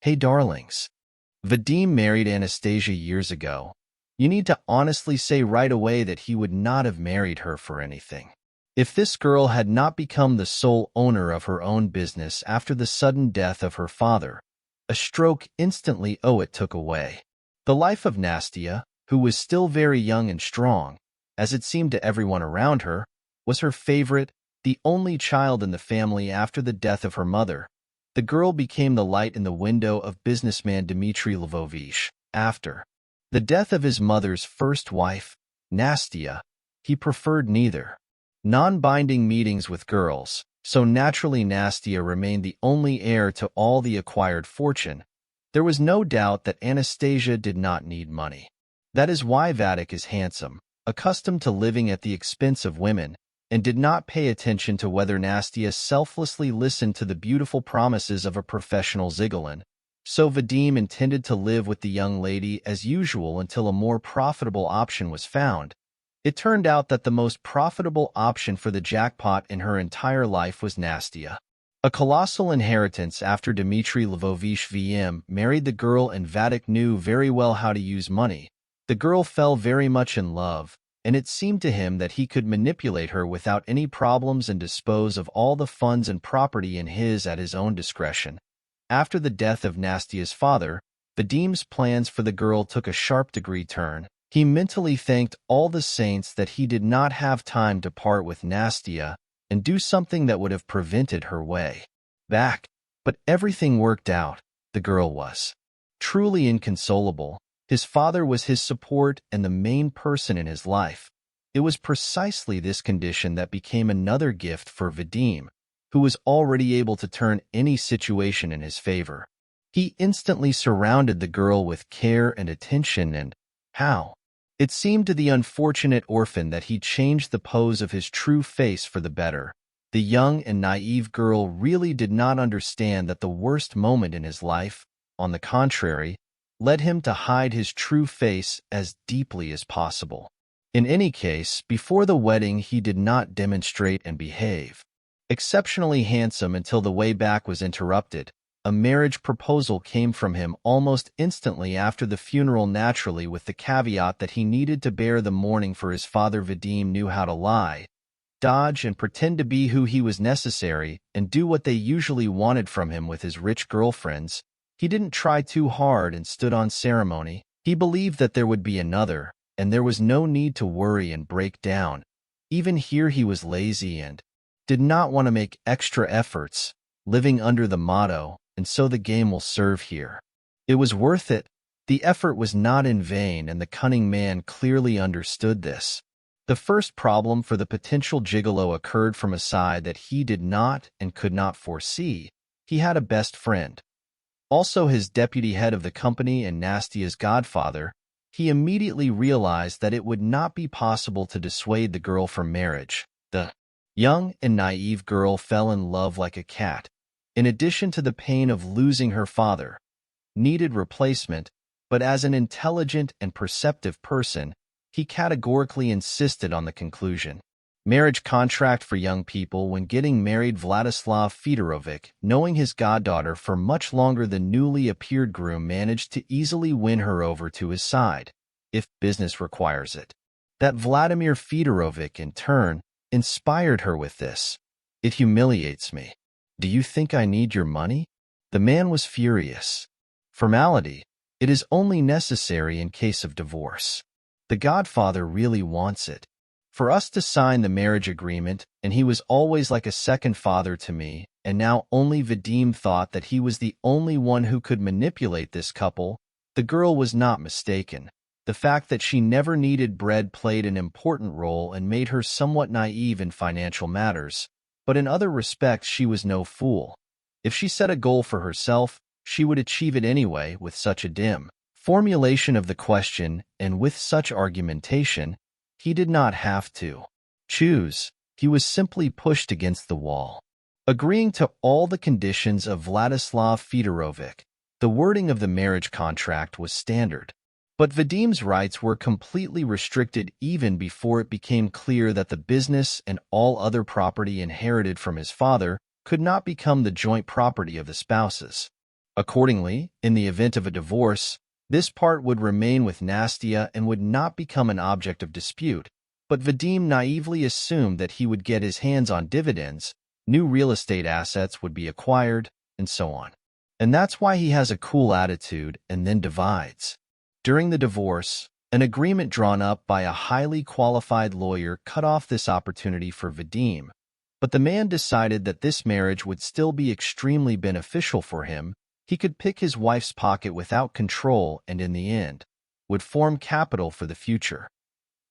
Hey darlings, Vadim married Anastasia years ago. You need to honestly say right away that he would not have married her for anything. If this girl had not become the sole owner of her own business after the sudden death of her father, a stroke instantly it took away. The life of Nastya, who was still very young and strong, as it seemed to everyone around her, was her favorite, the only child in the family after the death of her mother. The girl became the light in the window of businessman Dmitry Lvovich. After the death of his mother's first wife, Nastya, he preferred neither non-binding meetings with girls, so naturally Nastya remained the only heir to all the acquired fortune. There was no doubt that Anastasia did not need money. That is why Vadim is handsome, accustomed to living at the expense of women, and did not pay attention to whether Nastya selflessly listened to the beautiful promises of a professional Zigulin. So Vadim intended to live with the young lady as usual until a more profitable option was found. It turned out that the most profitable option for the jackpot in her entire life was Nastya. A colossal inheritance after Dmitry Lvovich VM married the girl, and Vadim knew very well how to use money. The girl fell very much in love, and it seemed to him that he could manipulate her without any problems and dispose of all the funds and property at his own discretion. After the death of Nastya's father, Vadim's plans for the girl took a sharp degree turn. He mentally thanked all the saints that he did not have time to part with Nastya and do something that would have prevented her way back. But everything worked out. The girl was truly inconsolable. His father was his support and the main person in his life. It was precisely this condition that became another gift for Vadim, who was already able to turn any situation in his favor. He instantly surrounded the girl with care and attention, and how? It seemed to the unfortunate orphan that he changed the pose of his true face for the better. The young and naive girl really did not understand that the worst moment in his life, on the contrary, led him to hide his true face as deeply as possible. In any case, before the wedding he did not demonstrate and behave exceptionally handsome until the way back was interrupted. A marriage proposal came from him almost instantly after the funeral, naturally with the caveat that he needed to bear the mourning for his father. Vadim knew how to lie, dodge, and pretend to be who he was necessary, and do what they usually wanted from him with his rich girlfriends. He didn't try too hard and stood on ceremony. He believed that there would be another, and there was no need to worry and break down. Even here he was lazy and did not want to make extra efforts, living under the motto, "And so the game will serve here." It was worth it. The effort was not in vain, and the cunning man clearly understood this. The first problem for the potential gigolo occurred from a side that he did not and could not foresee. He had a best friend, also his deputy head of the company and Nastya's godfather. He immediately realized that it would not be possible to dissuade the girl from marriage. The young and naive girl fell in love like a cat. In addition to the pain of losing her father, needed replacement, but as an intelligent and perceptive person, he categorically insisted on the conclusion. Marriage contract for young people. When getting married, Vladislav Fedorovich, knowing his goddaughter for much longer than newly appeared groom, managed to easily win her over to his side, if business requires it. That Vladimir Fedorovich, in turn, inspired her with this. "It humiliates me. Do you think I need your money?" The man was furious. Formality. It is only necessary in case of divorce. The godfather really wants it for us to sign the marriage agreement, and he was always like a second father to me, and now only Vadim thought that he was the only one who could manipulate this couple. The girl was not mistaken. The fact that she never needed bread played an important role and made her somewhat naive in financial matters. But in other respects she was no fool. If she set a goal for herself, she would achieve it anyway. With such a dim formulation of the question, and with such argumentation, he did not have to choose. He was simply pushed against the wall. Agreeing to all the conditions of Vladislav Fedorovich, the wording of the marriage contract was standard. But Vadim's rights were completely restricted even before it became clear that the business and all other property inherited from his father could not become the joint property of the spouses. Accordingly, in the event of a divorce, this part would remain with Nastya and would not become an object of dispute, but Vadim naively assumed that he would get his hands on dividends, new real estate assets would be acquired, and so on. And that's why he has a cool attitude and then divides. During the divorce, an agreement drawn up by a highly qualified lawyer cut off this opportunity for Vadim, but the man decided that this marriage would still be extremely beneficial for him. He could pick his wife's pocket without control and, in the end, would form capital for the future.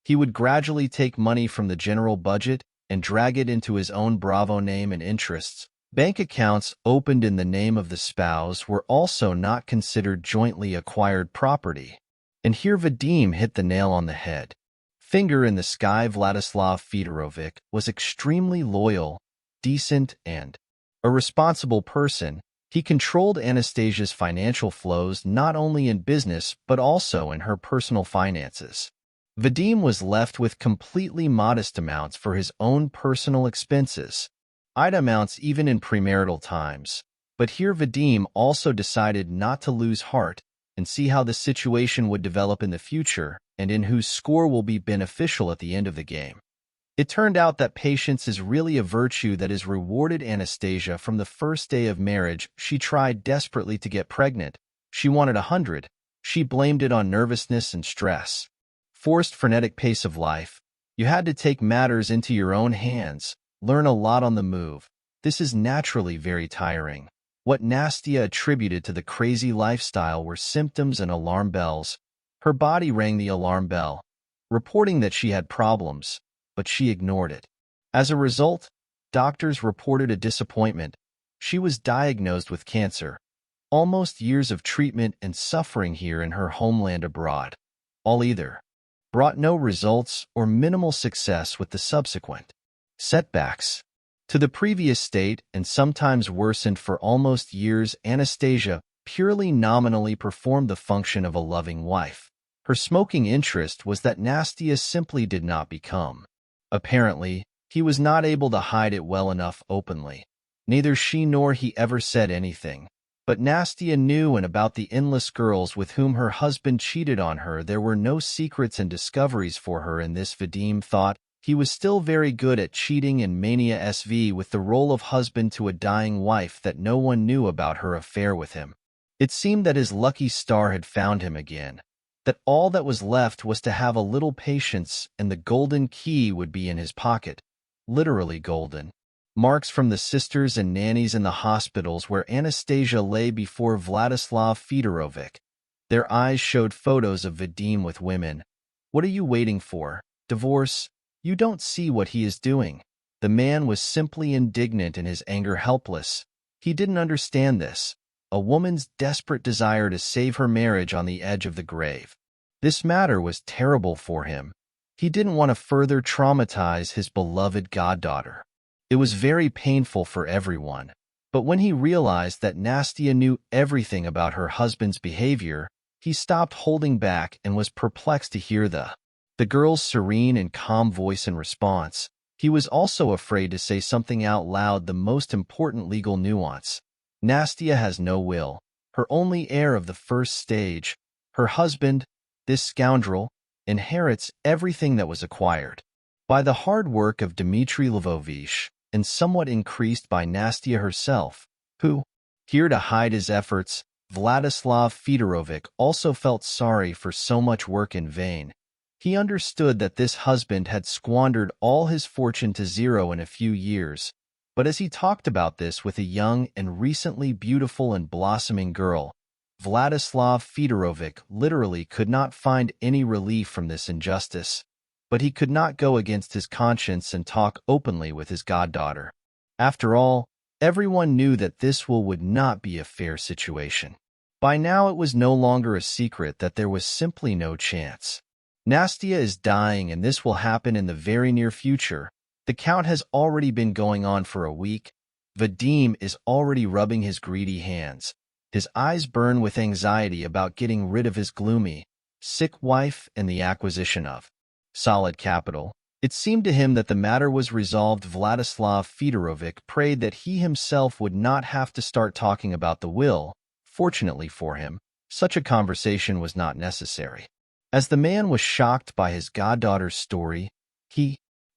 He would gradually take money from the general budget and drag it into his own Bravo name and interests. Bank accounts opened in the name of the spouse were also not considered jointly acquired property. And here Vadim hit the nail on the head. Finger in the sky, Vladislav Fedorovich was extremely loyal, decent, and a responsible person. He controlled Anastasia's financial flows not only in business but also in her personal finances. Vadim was left with completely modest amounts for his own personal expenses, amounts even in premarital times. But here Vadim also decided not to lose heart and see how the situation would develop in the future and in whose score will be beneficial at the end of the game. It turned out that patience is really a virtue that is rewarded. Anastasia from the first day of marriage. She tried desperately to get pregnant. She wanted 100. She blamed it on nervousness and stress. Forced frenetic pace of life. You had to take matters into your own hands, learn a lot on the move. This is naturally very tiring. What Nastya attributed to the crazy lifestyle were symptoms and alarm bells. Her body rang the alarm bell, reporting that she had problems, but she ignored it. As a result, doctors reported a disappointment. She was diagnosed with cancer. Almost years of treatment and suffering here in her homeland abroad. All either brought no results or minimal success with the subsequent setbacks to the previous state and sometimes worsened for almost years. Anastasia purely nominally performed the function of a loving wife. Her smoking interest was that Nastya simply did not become. Apparently, he was not able to hide it well enough openly. Neither she nor he ever said anything. But Nastya knew, and about the endless girls with whom her husband cheated on her, there were no secrets and discoveries for her in this. Vadim thought he was still very good at cheating and mania SV with the role of husband to a dying wife that no one knew about her affair with him. It seemed that his lucky star had found him again, that all that was left was to have a little patience and the golden key would be in his pocket. Literally golden. Marks from the sisters and nannies in the hospitals where Anastasia lay before Vladislav Fedorovich. Their eyes showed photos of Vadim with women. What are you waiting for? Divorce? You don't see what he is doing. The man was simply indignant and his anger helpless. He didn't understand this. A woman's desperate desire to save her marriage on the edge of the grave. This matter was terrible for him. He didn't want to further traumatize his beloved goddaughter. It was very painful for everyone. But when he realized that Nastya knew everything about her husband's behavior, he stopped holding back and was perplexed to hear the girl's serene and calm voice in response. He was also afraid to say something out loud, the most important legal nuance. Nastya has no will. Her only heir of the first stage, her husband, this scoundrel, inherits everything that was acquired by the hard work of Dmitry Lvovich, and somewhat increased by Nastya herself, who, here to hide his efforts, Vladislav Fedorovich also felt sorry for so much work in vain. He understood that this husband had squandered all his fortune to zero in a few years, but as he talked about this with a young and recently beautiful and blossoming girl, Vladislav Fedorovich literally could not find any relief from this injustice. But he could not go against his conscience and talk openly with his goddaughter. After all, everyone knew that this would not be a fair situation. By now it was no longer a secret that there was simply no chance. Nastya is dying, and this will happen in the very near future. The count has already been going on for a week. Vadim is already rubbing his greedy hands. His eyes burn with anxiety about getting rid of his gloomy, sick wife and the acquisition of solid capital. It seemed to him that the matter was resolved. Vladislav Fedorovich prayed that he himself would not have to start talking about the will, Fortunately for him, such a conversation was not necessary. As the man was shocked by his goddaughter's story,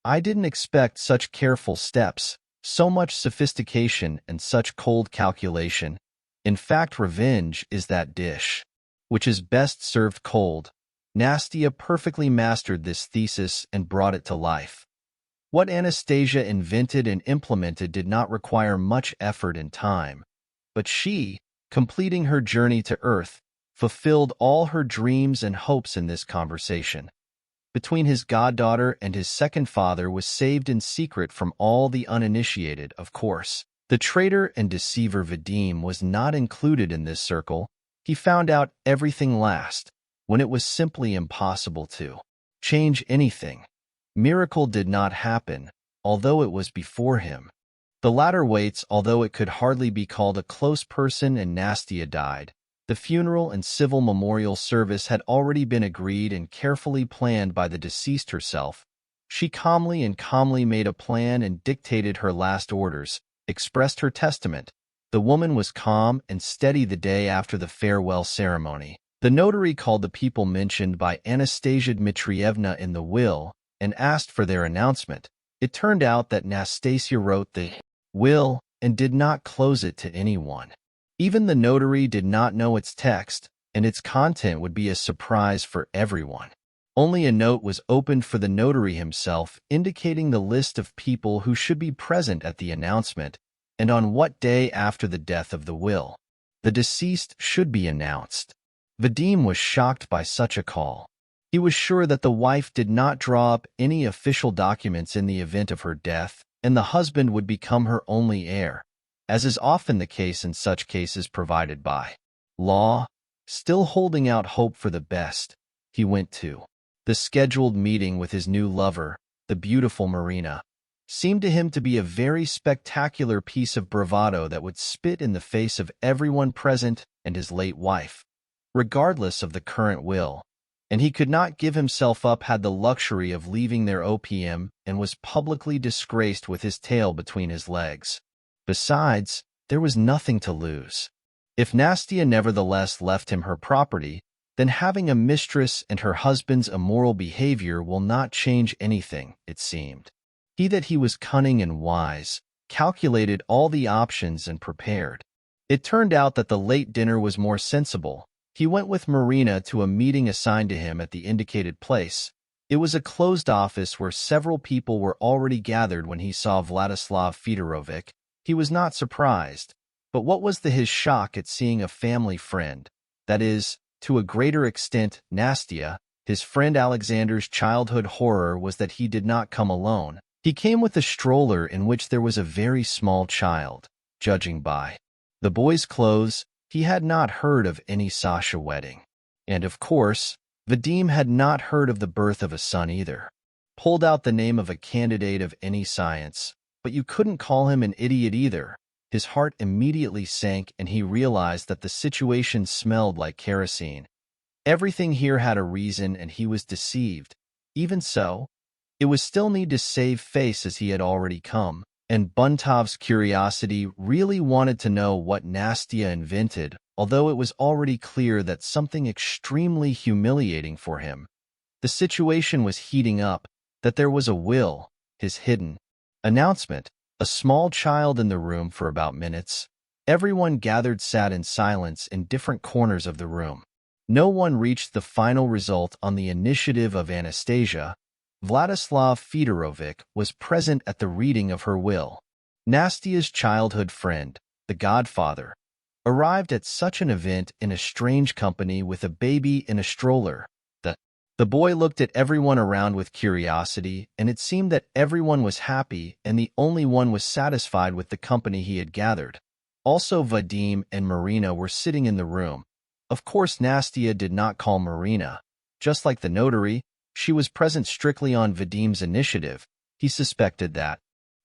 I didn't expect such careful steps, so much sophistication and such cold calculation. In fact, revenge is that dish, which is best served cold. Nastya perfectly mastered this thesis and brought it to life. What Anastasia invented and implemented did not require much effort and time, but she, completing her journey to Earth, fulfilled all her dreams and hopes in this conversation. Between his goddaughter and his second father was saved in secret from all the uninitiated, of course. The traitor and deceiver Vadim was not included in this circle. He found out everything last, when it was simply impossible to change anything. Miracle did not happen, although it was before him. The latter waits, although it could hardly be called a close person, and Nastya died. The funeral and civil memorial service had already been agreed and carefully planned by the deceased herself. She calmly made a plan and dictated her last orders, expressed her testament. The woman was calm and steady the day after the farewell ceremony. The notary called the people mentioned by Anastasia Dmitrievna in the will and asked for their announcement. It turned out that Anastasia wrote the will and did not close it to anyone. Even the notary did not know its text, and its content would be a surprise for everyone. Only a note was opened for the notary himself, indicating the list of people who should be present at the announcement, and on what day after the death of the will the deceased should be announced. Vadim was shocked by such a call. He was sure that the wife did not draw up any official documents in the event of her death, and the husband would become her only heir, as is often the case in such cases provided by law. Still holding out hope for the best, he went to the scheduled meeting with his new lover, the beautiful Marina. Seemed to him to be a very spectacular piece of bravado that would spit in the face of everyone present and his late wife, regardless of the current will. And he could not give himself up, had the luxury of leaving their OPM, and was publicly disgraced with his tail between his legs. Besides, there was nothing to lose. If Nastya nevertheless left him her property, then having a mistress and her husband's immoral behavior will not change anything, it seemed. He was cunning and wise, calculated all the options and prepared. It turned out that the late dinner was more sensible. He went with Marina to a meeting assigned to him at the indicated place. It was a closed office where several people were already gathered. When he saw Vladislav Fedorovich, he was not surprised, but what was his shock at seeing a family friend, that is, to a greater extent, Nastya. His friend Alexander's childhood horror was that he did not come alone. He came with a stroller in which there was a very small child. Judging by the boy's clothes, he had not heard of any Sasha wedding. And of course, Vadim had not heard of the birth of a son either. Pulled out the name of a candidate of any science, but you couldn't call him an idiot either. His heart immediately sank and he realized that the situation smelled like kerosene. Everything here had a reason and he was deceived. Even so, it was still need to save face as he had already come, and Buntov's curiosity really wanted to know what Nastya invented, although it was already clear that something extremely humiliating for him. The situation was heating up, that there was a will, his hidden announcement, a small child in the room for about minutes. Everyone gathered sat in silence in different corners of the room. No one reached the final result on the initiative of Anastasia. Vladislav Fedorovich was present at the reading of her will. Nastya's childhood friend, the godfather, arrived at such an event in a strange company with a baby in a stroller. The boy looked at everyone around with curiosity, and it seemed that everyone was happy and the only one was satisfied with the company he had gathered. Also, Vadim and Marina were sitting in the room. Of course, Nastya did not call Marina. Just like the notary, she was present strictly on Vadim's initiative. He suspected that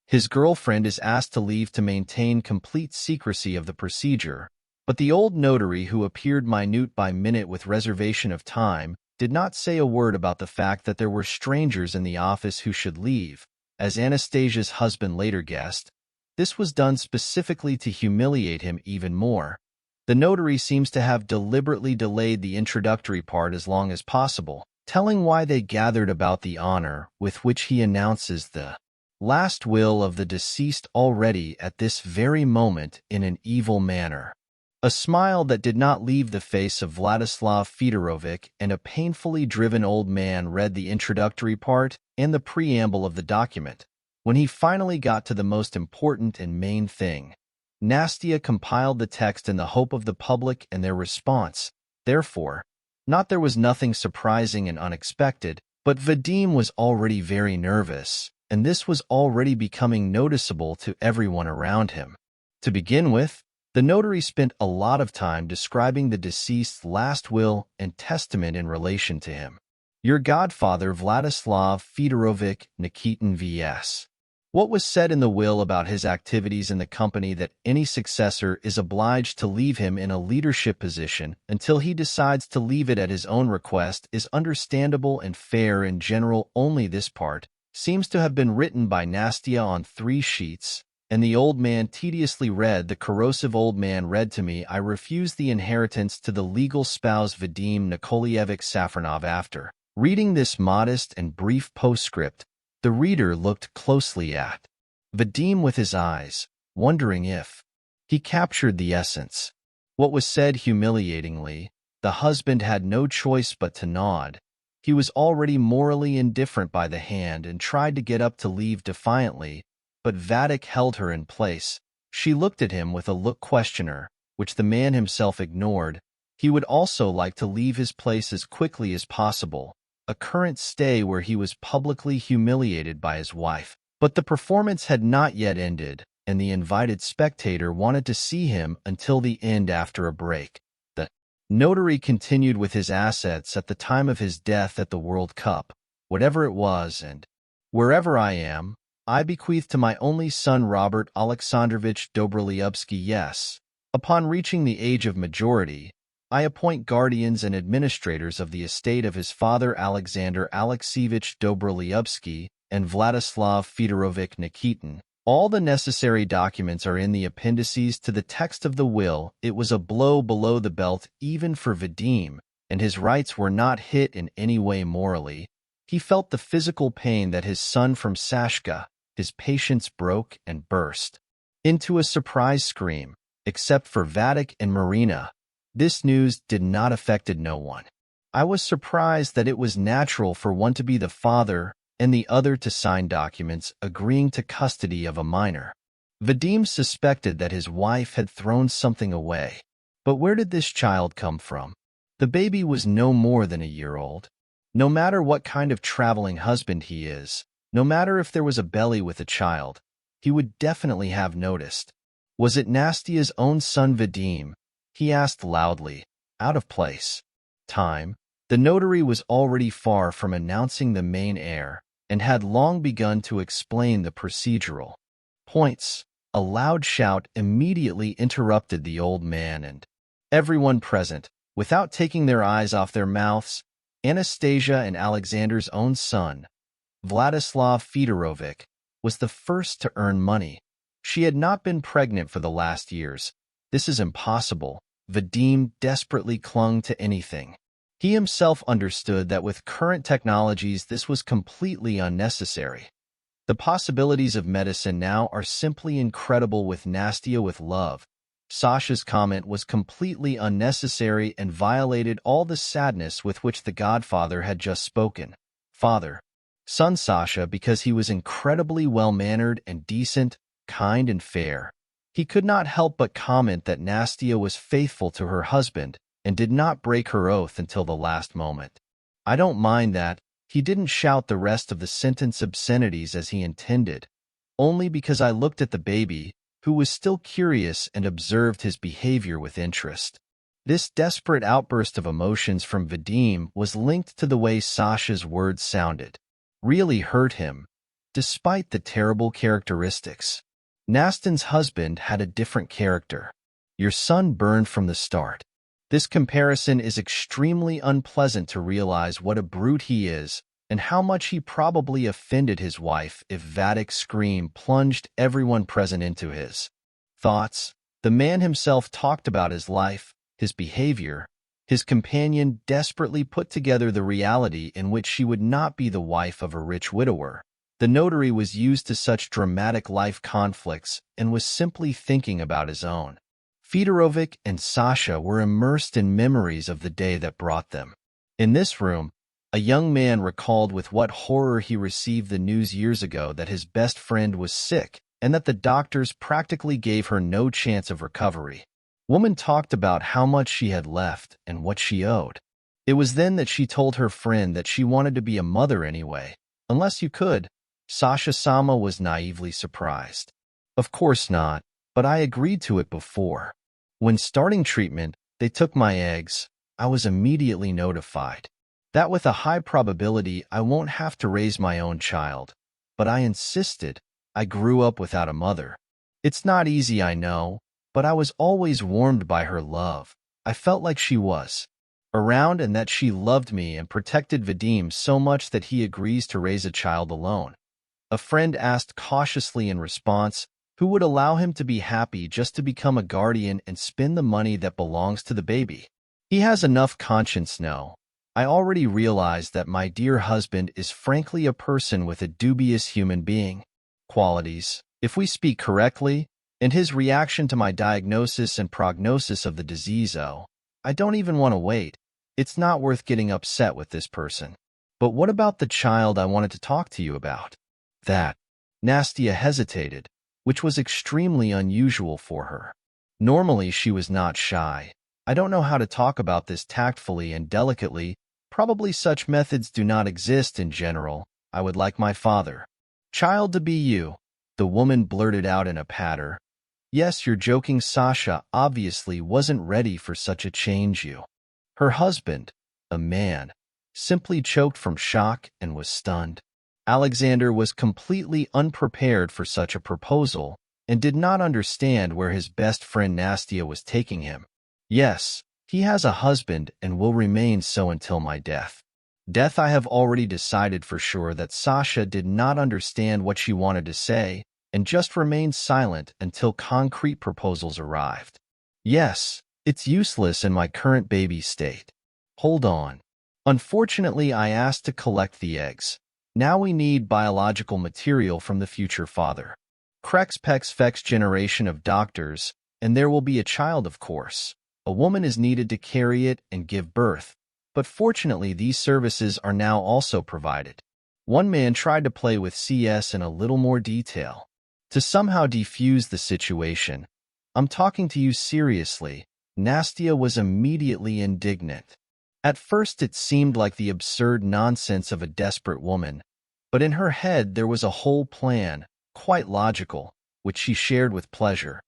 his girlfriend is asked to leave to maintain complete secrecy of the procedure, but the old notary, who appeared minute by minute with reservation of time, did not say a word about the fact that there were strangers in the office who should leave. As Anastasia's husband later guessed, this was done specifically to humiliate him even more. The notary seems to have deliberately delayed the introductory part as long as possible, telling why they gathered about the honor with which he announces the last will of the deceased already at this very moment in an evil manner. A smile that did not leave the face of Vladislav Fedorovich, and a painfully driven old man read the introductory part and the preamble of the document. When he finally got to the most important and main thing, Nastya compiled the text in the hope of the public and their response. Therefore, there was nothing surprising and unexpected, but Vadim was already very nervous, and this was already becoming noticeable to everyone around him. To begin with, the notary spent a lot of time describing the deceased's last will and testament in relation to him. Your godfather Vladislav Fedorovich Nikitin V.S. What was said in the will about his activities in the company that any successor is obliged to leave him in a leadership position until he decides to leave it at his own request is understandable and fair in general. Only this part seems to have been written by Nastya on 3 sheets, and the old man tediously read. The corrosive old man read to me, I refuse the inheritance to the legal spouse Vadim Nikolaevich Safronov. After reading this modest and brief postscript, the reader looked closely at Vadim with his eyes, wondering if he captured the essence. What was said humiliatingly, the husband had no choice but to nod. He was already morally indifferent by the hand and tried to get up to leave defiantly, but Vadim held her in place. She looked at him with a look questioner, which the man himself ignored. He would also like to leave his place as quickly as possible, a current stay where he was publicly humiliated by his wife. But the performance had not yet ended, and the invited spectator wanted to see him until the end. After a break, the notary continued with his assets at the time of his death at the World Cup, whatever it was, and wherever I am, I bequeath to my only son Robert Alexandrovich Dobroliubsky. Yes. Upon reaching the age of majority, I appoint guardians and administrators of the estate of his father Alexander Alexeyevich Dobroliubsky and Vladislav Fedorovich Nikitin. All the necessary documents are in the appendices to the text of the will. It was a blow below the belt even for Vadim, and his rights were not hit in any way morally. He felt the physical pain that his son from Sashka. His patience broke and burst into a surprise scream. Except for Vadim and Marina, this news did not affect no one. I was surprised that it was natural for one to be the father and the other to sign documents agreeing to custody of a minor. Vadim suspected that his wife had thrown something away. But where did this child come from? The baby was no more than a year old. No matter what kind of traveling husband he is, no matter if there was a belly with a child, he would definitely have noticed. Was it Nastya's own son Vadim? He asked loudly, out of place. Time. The notary was already far from announcing the main heir, and had long begun to explain the procedural points. A loud shout immediately interrupted the old man, and everyone present, without taking their eyes off their mouths, Anastasia and Alexander's own son, Vladislav Fedorovich, was the first to earn money. She had not been pregnant for the last years. This is impossible. Vadim desperately clung to anything. He himself understood that with current technologies this was completely unnecessary. The possibilities of medicine now are simply incredible. With Nastya with love, Sasha's comment was completely unnecessary and violated all the sadness with which the godfather had just spoken. Father, son Sasha, because he was incredibly well-mannered and decent, kind and fair. He could not help but comment that Nastya was faithful to her husband and did not break her oath until the last moment. I don't mind that. He didn't shout the rest of the sentence obscenities as he intended, only because I looked at the baby, who was still curious, and observed his behavior with interest. This desperate outburst of emotions from Vadim was linked to the way Sasha's words sounded. Really hurt him, despite the terrible characteristics. Nastya's husband had a different character. Your son burned from the start. This comparison is extremely unpleasant to realize what a brute he is and how much he probably offended his wife if Vadim's scream plunged everyone present into his thoughts. The man himself talked about his life, his behavior. His companion desperately put together the reality in which she would not be the wife of a rich widower. The notary was used to such dramatic life conflicts and was simply thinking about his own. Fedorovich and Sasha were immersed in memories of the day that brought them. In this room, a young man recalled with what horror he received the news years ago that his best friend was sick and that the doctors practically gave her no chance of recovery. Woman talked about how much she had left and what she owed. It was then that she told her friend that she wanted to be a mother anyway. Unless you could. Sasha Sama was naively surprised. Of course not, but I agreed to it before. When starting treatment, they took my eggs. I was immediately notified that with a high probability I won't have to raise my own child. But I insisted. I grew up without a mother. It's not easy, I know, but I was always warmed by her love. I felt like she was around and that she loved me and protected Vadim so much that he agrees to raise a child alone. A friend asked cautiously in response, who would allow him to be happy just to become a guardian and spend the money that belongs to the baby? He has enough conscience now. I already realized that my dear husband is frankly a person with a dubious human being qualities, if we speak correctly, and his reaction to my diagnosis and prognosis of the disease. Oh, I don't even want to wait. It's not worth getting upset with this person. But what about the child I wanted to talk to you about? That. Nastya hesitated, which was extremely unusual for her. Normally she was not shy. I don't know how to talk about this tactfully and delicately. Probably such methods do not exist in general. I would like my father. Child to be you. The woman blurted out in a patter. Yes, you're joking. Sasha obviously wasn't ready for such a change. Her husband, a man, simply choked from shock and was stunned. Alexander was completely unprepared for such a proposal and did not understand where his best friend Nastya was taking him. Yes, he has a husband and will remain so until my death. I have already decided for sure that Sasha did not understand what she wanted to say and just remained silent until concrete proposals arrived. Yes, it's useless in my current baby state. Hold on. Unfortunately, I asked to collect the eggs. Now we need biological material from the future father. Krex Pex Fex generation of doctors, and there will be a child, of course. A woman is needed to carry it and give birth, but fortunately these services are now also provided. One man tried to play with CS in a little more detail, to somehow defuse the situation. I'm talking to you seriously. Nastya was immediately indignant. At first it seemed like the absurd nonsense of a desperate woman, but in her head there was a whole plan, quite logical, which she shared with pleasure.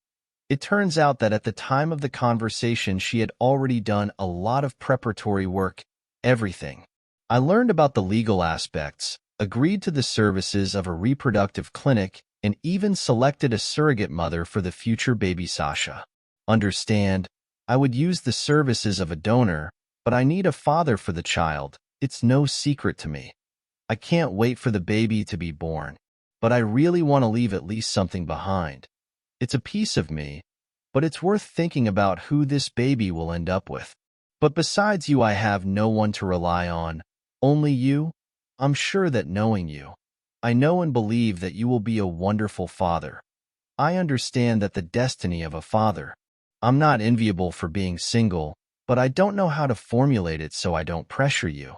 It turns out that at the time of the conversation she had already done a lot of preparatory work, everything. I learned about the legal aspects, agreed to the services of a reproductive clinic, and even selected a surrogate mother for the future baby Sasha. Understand, I would use the services of a donor, but I need a father for the child. It's no secret to me. I can't wait for the baby to be born, but I really want to leave at least something behind. It's a piece of me, but it's worth thinking about who this baby will end up with. But besides you, I have no one to rely on. Only you. I'm sure that knowing you, I know and believe that you will be a wonderful father. I understand that the destiny of a father. I'm not enviable for being single, but I don't know how to formulate it so I don't pressure you.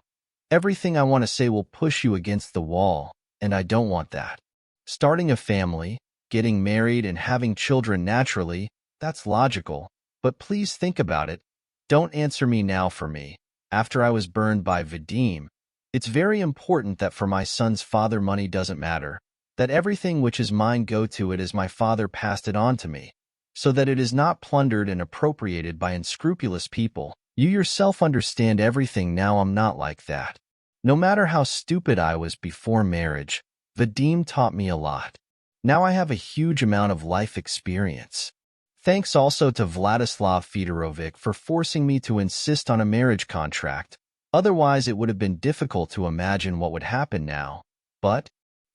Everything I want to say will push you against the wall, and I don't want that. Starting a family, getting married and having children naturally, that's logical, but please think about it. Don't answer me now. For me, after I was burned by Vadim, it's very important that for my son's father money doesn't matter, that everything which is mine go to it as my father passed it on to me, so that it is not plundered and appropriated by unscrupulous people. You yourself understand everything now. I'm not like that. No matter how stupid I was before marriage, Vadim taught me a lot. Now I have a huge amount of life experience. Thanks also to Vladislav Fedorovich for forcing me to insist on a marriage contract. Otherwise, it would have been difficult to imagine what would happen now. But,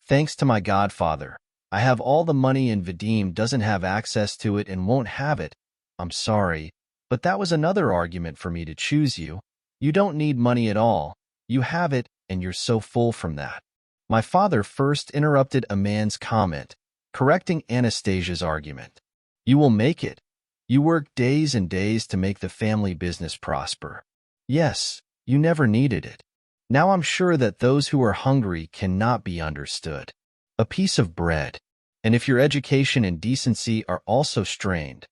thanks to my godfather, I have all the money and Vadim doesn't have access to it and won't have it. I'm sorry, but that was another argument for me to choose you. You don't need money at all. You have it, and you're so full from that. My father first interrupted a man's comment, correcting Anastasia's argument. You will make it. You work days and days to make the family business prosper. Yes, you never needed it. Now I'm sure that those who are hungry cannot be understood. A piece of bread. And if your education and decency are also strained,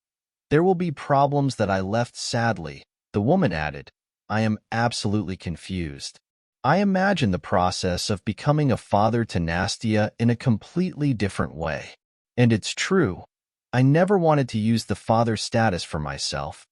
there will be problems that I left sadly, the woman added. I am absolutely confused. I imagine the process of becoming a father to Nastya in a completely different way. And it's true. I never wanted to use the father status for myself.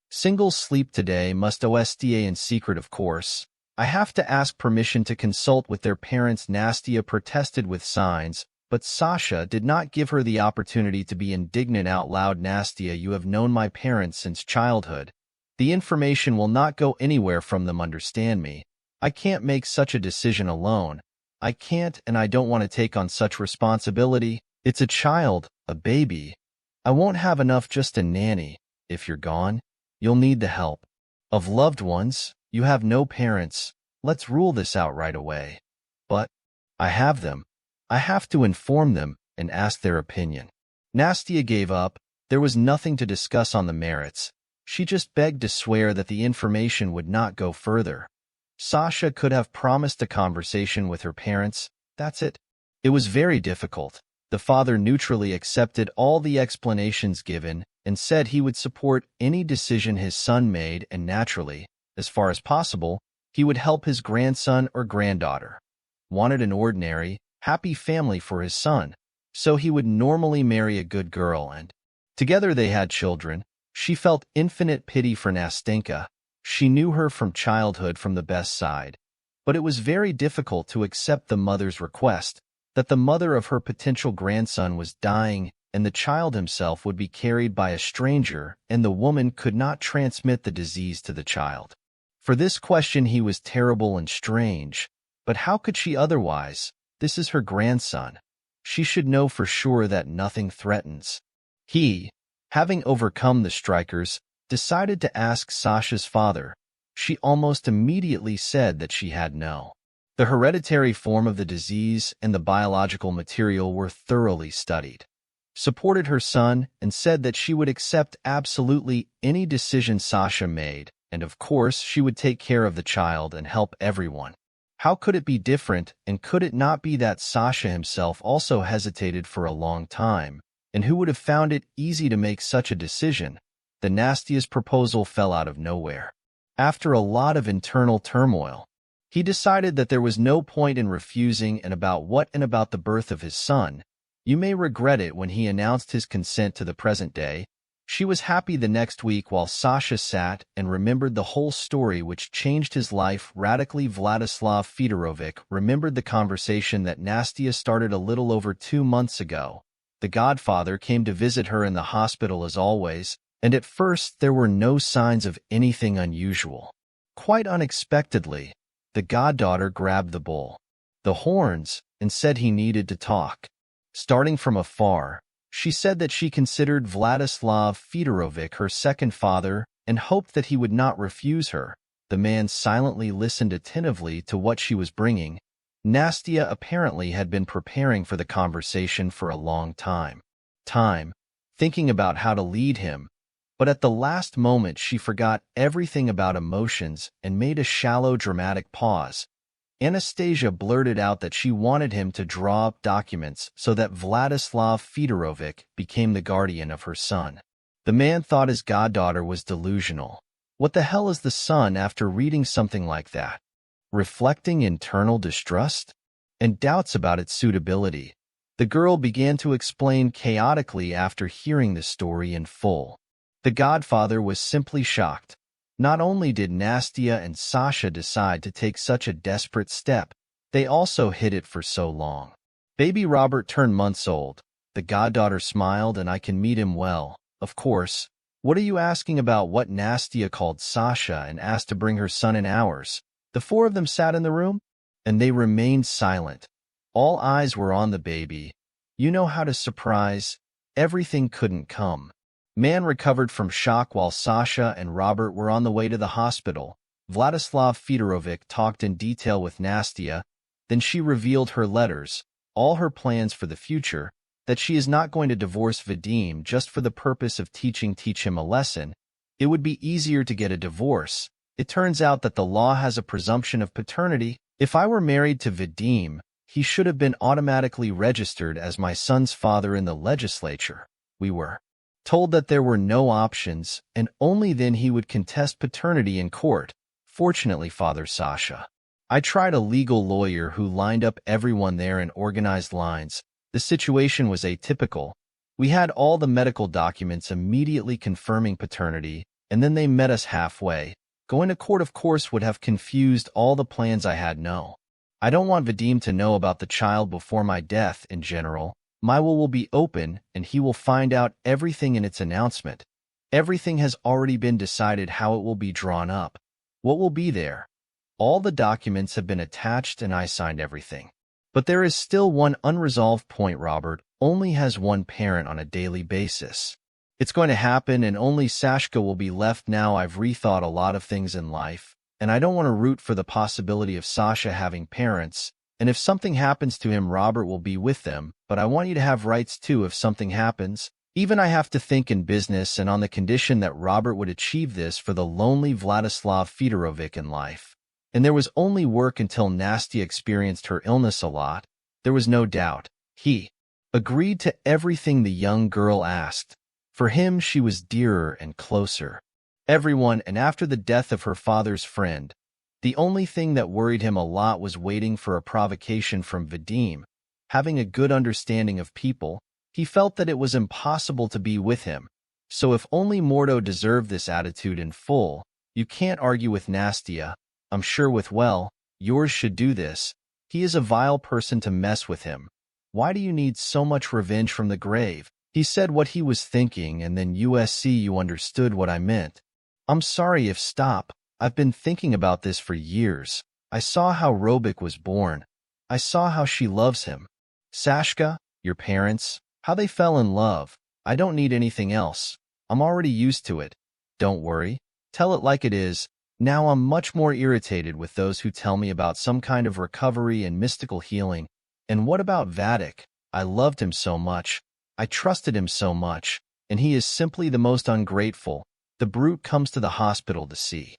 Singles sleep today must OSTA in secret, of course. I have to ask permission to consult with their parents. Nastya protested with signs, but Sasha did not give her the opportunity to be indignant out loud. Nastya, you have known my parents since childhood. The information will not go anywhere from them, understand me. I can't make such a decision alone. I can't, and I don't want to take on such responsibility. It's a child, a baby. I won't have enough just to nanny. If you're gone, you'll need the help of loved ones. You have no parents. Let's rule this out right away. But I have them. I have to inform them and ask their opinion. Nastya gave up. There was nothing to discuss on the merits. She just begged to swear that the information would not go further. Sasha could have promised a conversation with her parents. That's it. It was very difficult. The father neutrally accepted all the explanations given and said he would support any decision his son made, and naturally, as far as possible, he would help his grandson or granddaughter. Wanted an ordinary, happy family for his son, so he would normally marry a good girl, and together they had children. She felt infinite pity for Nastya. She knew her from childhood from the best side, but it was very difficult to accept the mother's request that the mother of her potential grandson was dying and the child himself would be carried by a stranger, and the woman could not transmit the disease to the child. For this question he was terrible and strange, but how could she otherwise? This is her grandson. She should know for sure that nothing threatens. He, having overcome the strikers, decided to ask Sasha's father. She almost immediately said that she had no. The hereditary form of the disease and the biological material were thoroughly studied. Supported her son and said that she would accept absolutely any decision Sasha made, and of course she would take care of the child and help everyone. How could it be different, and could it not be that Sasha himself also hesitated for a long time, and who would have found it easy to make such a decision? The Nastya's proposal fell out of nowhere. After a lot of internal turmoil, he decided that there was no point in refusing, and about the birth of his son. You may regret it. When he announced his consent to the present day, she was happy. The next week, while Sasha sat and remembered the whole story which changed his life radically, Vladislav Fedorovich remembered the conversation that Nastya started a little over 2 months ago. The godfather came to visit her in the hospital as always, and at first there were no signs of anything unusual. Quite unexpectedly, the goddaughter grabbed the bull, the horns, and said he needed to talk. Starting from afar, she said that she considered Vladislav Fedorovich her second father and hoped that he would not refuse her. The man silently listened attentively to what she was bringing. Nastya apparently had been preparing for the conversation for a long time, thinking about how to lead him, but at the last moment she forgot everything about emotions and made a shallow dramatic pause. Anastasia blurted out that she wanted him to draw up documents so that Vladislav Fedorovich became the guardian of her son. The man thought his goddaughter was delusional. What the hell is the son after reading something like that? Reflecting internal distrust and doubts about its suitability, the girl began to explain chaotically after hearing the story in full. The godfather was simply shocked. Not only did Nastya and Sasha decide to take such a desperate step, they also hid it for so long. Baby Robert turned months old. The goddaughter smiled, and I can meet him well, of course. What are you asking about? What? Nastya called Sasha and asked to bring her son in ours. The four of them sat in the room, and they remained silent. All eyes were on the baby. You know how to surprise. Everything couldn't come. Man recovered from shock while Sasha and Robert were on the way to the hospital. Vladislav Fedorovich talked in detail with Nastya. Then she revealed her letters, all her plans for the future, that she is not going to divorce Vadim just for the purpose of teach him a lesson. It would be easier to get a divorce. It turns out that the law has a presumption of paternity. If I were married to Vadim, he should have been automatically registered as my son's father in the legislature. We were told that there were no options, and only then he would contest paternity in court. Fortunately, Father Sasha, I tried a legal lawyer who lined up everyone there in organized lines. The situation was atypical. We had all the medical documents immediately confirming paternity, and then they met us halfway. Going to court, of course, would have confused all the plans I had. No, I don't want Vadim to know about the child before my death. In general, my will be open, and he will find out everything in its announcement. Everything has already been decided how it will be drawn up. What will be there? All the documents have been attached and I signed everything. But there is still one unresolved point. Robert only has one parent on a daily basis. It's going to happen and only Sashka will be left now. I've rethought a lot of things in life, and I don't want to root for the possibility of Sasha having parents, and if something happens to him, Robert will be with them, but I want you to have rights too if something happens. Even I have to think in business and on the condition that Robert would achieve this for the lonely Vladislav Fedorovich in life. And there was only work until Nastya experienced her illness a lot. There was no doubt. He agreed to everything the young girl asked. For him, she was dearer and closer. Everyone, and after the death of her father's friend, the only thing that worried him a lot was waiting for a provocation from Vadim. Having a good understanding of people, he felt that it was impossible to be with him. So if only Mordo deserved this attitude in full, you can't argue with Nastya. I'm sure with yours should do this. He is a vile person to mess with him. Why do you need so much revenge from the grave? He said what he was thinking, and then you understood what I meant. I'm sorry if stop. I've been thinking about this for years. I saw how Robik was born. I saw how she loves him. Sashka, your parents, how they fell in love. I don't need anything else. I'm already used to it. Don't worry. Tell it like it is. Now I'm much more irritated with those who tell me about some kind of recovery and mystical healing. And what about Vadik? I loved him so much. I trusted him so much. And he is simply the most ungrateful. The brute comes to the hospital to see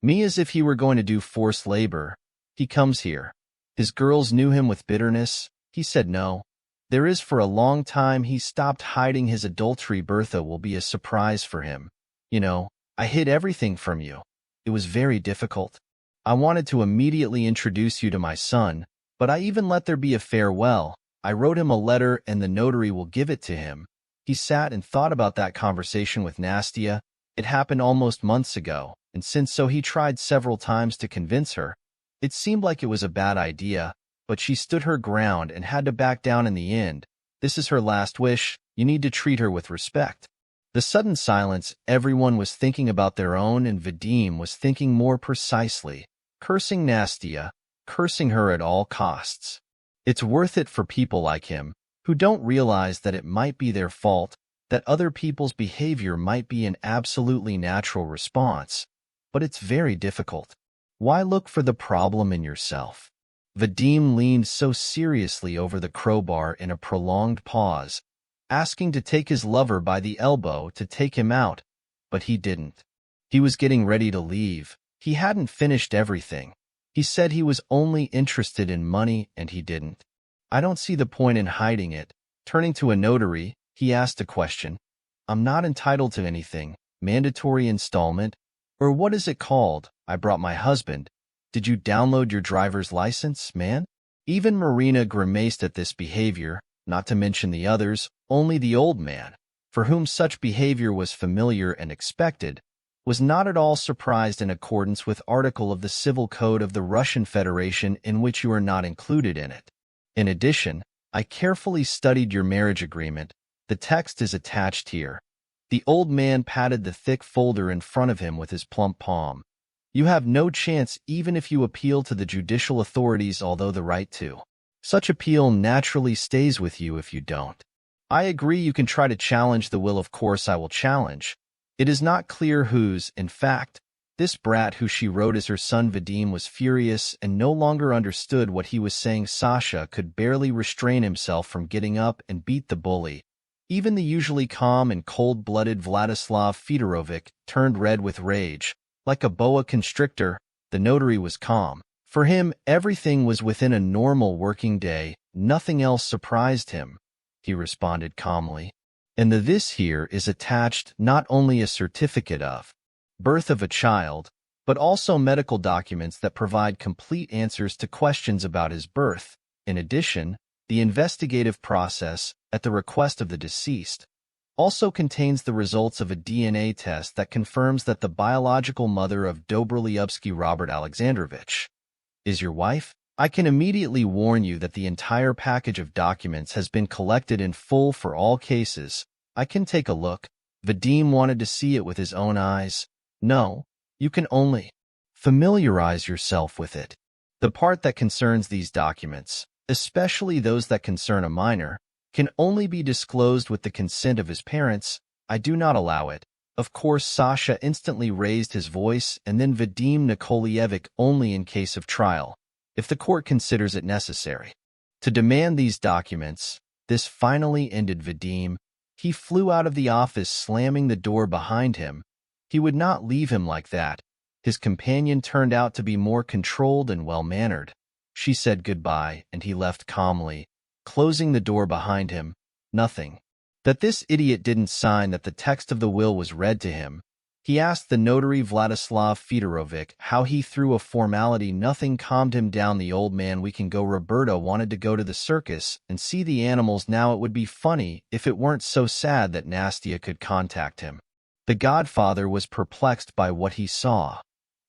me as if he were going to do forced labor. He comes here. His girls knew him with bitterness. He said no. There is for a long time he stopped hiding his adultery. Bertha will be a surprise for him. You know, I hid everything from you. It was very difficult. I wanted to immediately introduce you to my son, but I even let there be a farewell. I wrote him a letter and the notary will give it to him. He sat and thought about that conversation with Nastya. It happened almost months ago, and since so he tried several times to convince her. It seemed like it was a bad idea, but she stood her ground and had to back down in the end. This is her last wish. You need to treat her with respect. The sudden silence, everyone was thinking about their own, and Vadim was thinking more precisely, cursing Nastya, cursing her at all costs. It's worth it for people like him, who don't realize that it might be their fault, that other people's behavior might be an absolutely natural response. But it's very difficult. Why look for the problem in yourself? Vadim leaned so seriously over the crowbar in a prolonged pause, asking to take his lover by the elbow to take him out, but he didn't. He was getting ready to leave. He hadn't finished everything. He said he was only interested in money, and he didn't. I don't see the point in hiding it. Turning to a notary, he asked a question. I'm not entitled to anything. Mandatory installment? Or what is it called? I brought my husband. Did you download your driver's license, man? Even Marina grimaced at this behavior, not to mention the others. Only the old man, for whom such behavior was familiar and expected, was not at all surprised in accordance with article of the Civil Code of the Russian Federation in which you are not included in it. In addition, I carefully studied your marriage agreement. The text is attached here. The old man patted the thick folder in front of him with his plump palm. You have no chance even if you appeal to the judicial authorities, although the right to Such appeal naturally stays with you if you don't. I agree you can try to challenge the will, of course I will challenge. It is not clear whose, in fact. This brat who she wrote as her son Vadim was furious and no longer understood what he was saying. Sasha could barely restrain himself from getting up and beat the bully. Even the usually calm and cold-blooded Vladislav Fedorovich turned red with rage. Like a boa constrictor, the notary was calm. For him, everything was within a normal working day. Nothing else surprised him. He responded calmly. And the this here is attached not only a certificate of birth of a child, but also medical documents that provide complete answers to questions about his birth. In addition, the investigative process, at the request of the deceased, also contains the results of a DNA test that confirms that the biological mother of Dobroliubsky Robert Alexandrovich is your wife. I can immediately warn you that the entire package of documents has been collected in full for all cases. I can take a look. Vadim wanted to see it with his own eyes. No, you can only familiarize yourself with it. The part that concerns these documents, especially those that concern a minor, can only be disclosed with the consent of his parents. I do not allow it. Of course, Sasha instantly raised his voice, and then Vadim Nikolaevich only in case of trial, if the court considers it necessary to demand these documents. This finally ended Vadim. He flew out of the office, slamming the door behind him. He would not leave him like that. His companion turned out to be more controlled and well-mannered. She said goodbye, and he left calmly, closing the door behind him. Nothing. That this idiot didn't sign that the text of the will was read to him. He asked the notary Vladislav Fedorovich how he threw a formality. Nothing calmed him down. The old man, we can go. Roberta wanted to go to the circus and see the animals now. It would be funny if it weren't so sad that Nastya could contact him. The godfather was perplexed by what he saw.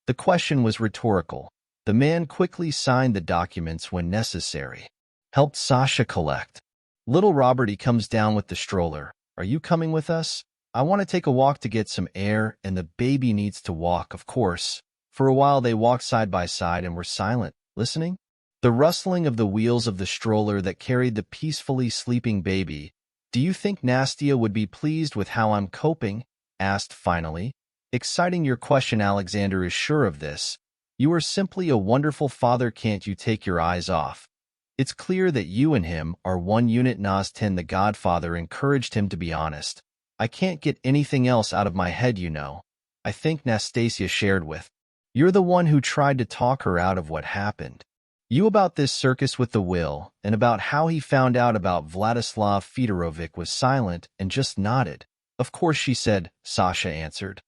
The question was rhetorical. The man quickly signed the documents when necessary. Helped Sasha collect. Little Roberty comes down with the stroller. Are you coming with us? I want to take a walk to get some air, and the baby needs to walk, of course. For a while they walked side by side and were silent, listening. The rustling of the wheels of the stroller that carried the peacefully sleeping baby. Do you think Nastya would be pleased with how I'm coping? Asked finally. Exciting your question. Alexander is sure of this. You are simply a wonderful father. Can't you take your eyes off? It's clear that you and him are one unit. Nas 10. The godfather encouraged him to be honest. I can't get anything else out of my head, you know. I think Anastasia shared with. You're the one who tried to talk her out of what happened. You about this circus with the will, and about how he found out about Vladislav Fedorovich. Was silent and just nodded. Of course, she said, Sasha answered.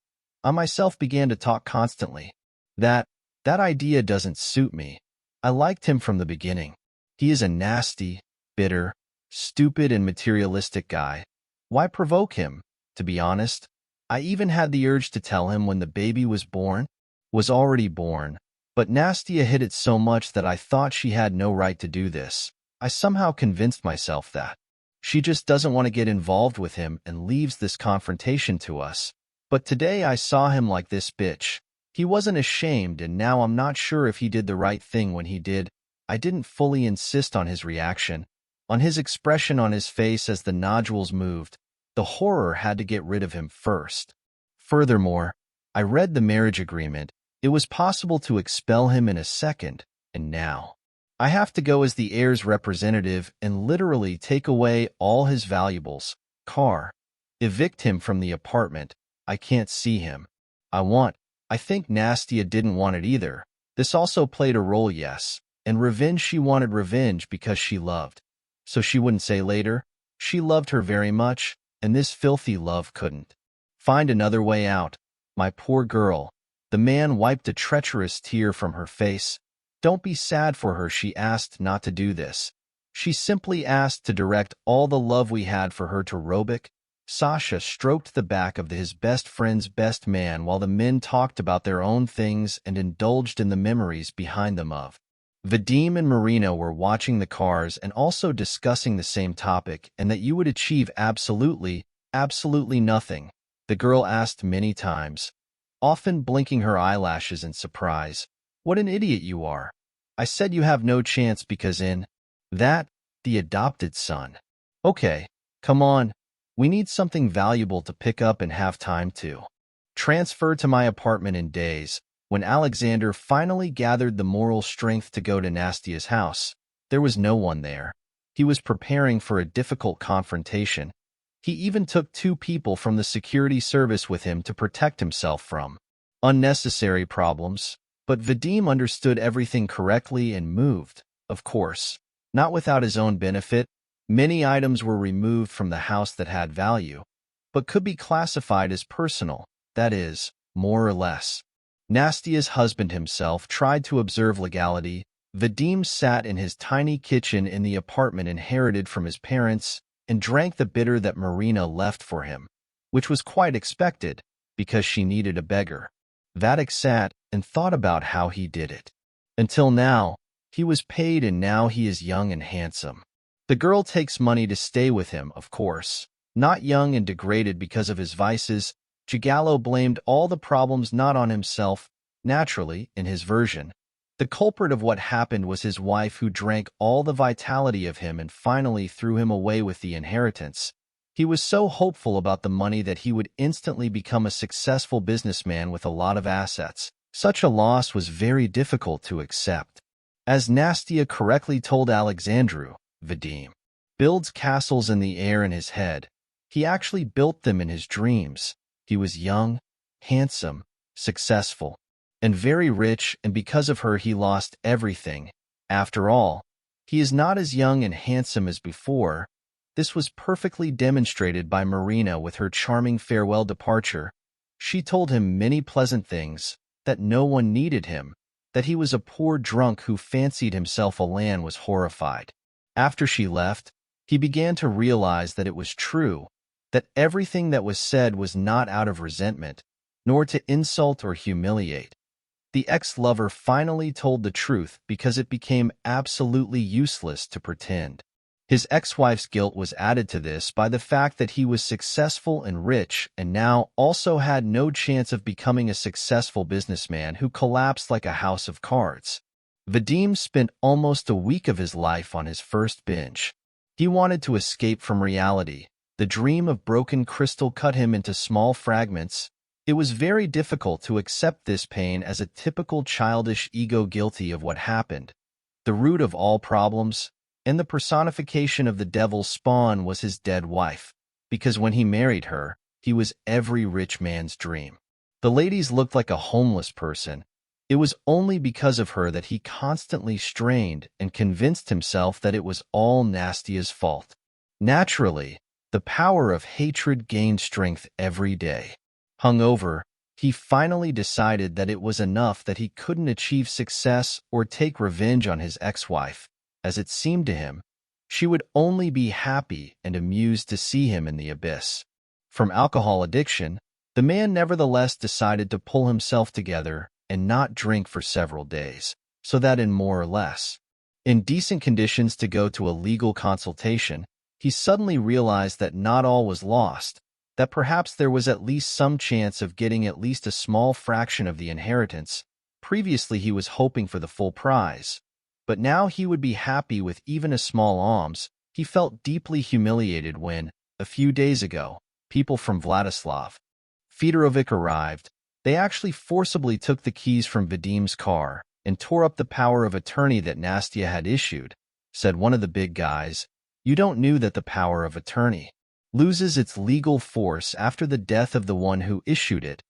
I myself began to talk constantly. That idea doesn't suit me. I liked him from the beginning. He is a nasty, bitter, stupid and materialistic guy. Why provoke him? To be honest, I even had the urge to tell him when the baby was already born, but Nastya hid it so much that I thought she had no right to do this. I somehow convinced myself that she just doesn't want to get involved with him and leaves this confrontation to us. But today I saw him like this bitch. He wasn't ashamed, and now I'm not sure if he did the right thing when he did. I didn't fully insist on his reaction, on his expression on his face as the nodules moved. The horror had to get rid of him first. Furthermore, I read the marriage agreement. It was possible to expel him in a second, and now I have to go as the heir's representative and literally take away all his valuables, car, evict him from the apartment. I can't see him. I think Nastya didn't want it either. This also played a role, yes. And revenge, she wanted revenge because she loved. So she wouldn't say later. She loved her very much, and this filthy love couldn't find another way out. My poor girl. The man wiped a treacherous tear from her face. Don't be sad for her. She asked not to do this. She simply asked to direct all the love we had for her to Robic. Sasha stroked the back of his best friend's best man while the men talked about their own things and indulged in the memories behind them of. Vadim and Marina were watching the cars and also discussing the same topic, and that you would achieve absolutely nothing, the girl asked many times, often blinking her eyelashes in surprise. What an idiot you are. I said you have no chance because in That, the adopted son. Okay, come on. We need something valuable to pick up and have time to. Transfer to my apartment in days. When Alexander finally gathered the moral strength to go to Nastya's house, there was no one there. He was preparing for a difficult confrontation. He even took 2 people from the security service with him to protect himself from unnecessary problems. But Vadim understood everything correctly and moved, of course, not without his own benefit. Many items were removed from the house that had value, but could be classified as personal, that is, more or less. Nastya's husband himself tried to observe legality. Vadim sat in his tiny kitchen in the apartment inherited from his parents and drank the bitter that Marina left for him, which was quite expected, because she needed a beggar. Vadim sat and thought about how he did it. Until now, he was paid and now he is young and handsome. The girl takes money to stay with him, of course. Not young and degraded because of his vices, Gigallo blamed all the problems not on himself. Naturally, in his version, the culprit of what happened was his wife, who drank all the vitality of him and finally threw him away with the inheritance. He was so hopeful about the money that he would instantly become a successful businessman with a lot of assets. Such a loss was very difficult to accept. As Nastya correctly told Alexandru, Vadim builds castles in the air in his head. He actually built them in his dreams. He was young, handsome, successful, and very rich, and because of her he lost everything. After all, he is not as young and handsome as before. This was perfectly demonstrated by Marina with her charming farewell departure. She told him many pleasant things, that no one needed him, that he was a poor drunk who fancied himself a land was horrified. After she left, he began to realize that it was true, that everything that was said was not out of resentment, nor to insult or humiliate. The ex-lover finally told the truth because it became absolutely useless to pretend. His ex-wife's guilt was added to this by the fact that he was successful and rich and now also had no chance of becoming a successful businessman who collapsed like a house of cards. Vadim spent almost a week of his life on his first binge. He wanted to escape from reality. The dream of broken crystal cut him into small fragments. It was very difficult to accept this pain as a typical childish ego guilty of what happened. The root of all problems, and the personification of the devil's spawn, was his dead wife, because when he married her, he was every rich man's dream. The ladies looked like a homeless person. It was only because of her that he constantly strained and convinced himself that it was all Nastya's fault. Naturally, the power of hatred gained strength every day. Hungover, he finally decided that it was enough, that he couldn't achieve success or take revenge on his ex-wife. As it seemed to him, she would only be happy and amused to see him in the abyss. From alcohol addiction, the man nevertheless decided to pull himself together and not drink for several days, so that in more or less indecent conditions to go to a legal consultation, he suddenly realized that not all was lost, that perhaps there was at least some chance of getting at least a small fraction of the inheritance. Previously he was hoping for the full prize, but now he would be happy with even a small alms. He felt deeply humiliated when, a few days ago, people from Vladislav Fedorovich arrived. They actually forcibly took the keys from Vadim's car and tore up the power of attorney that Nastya had issued. Said one of the big guys, "You don't know that the power of attorney loses its legal force after the death of the one who issued it."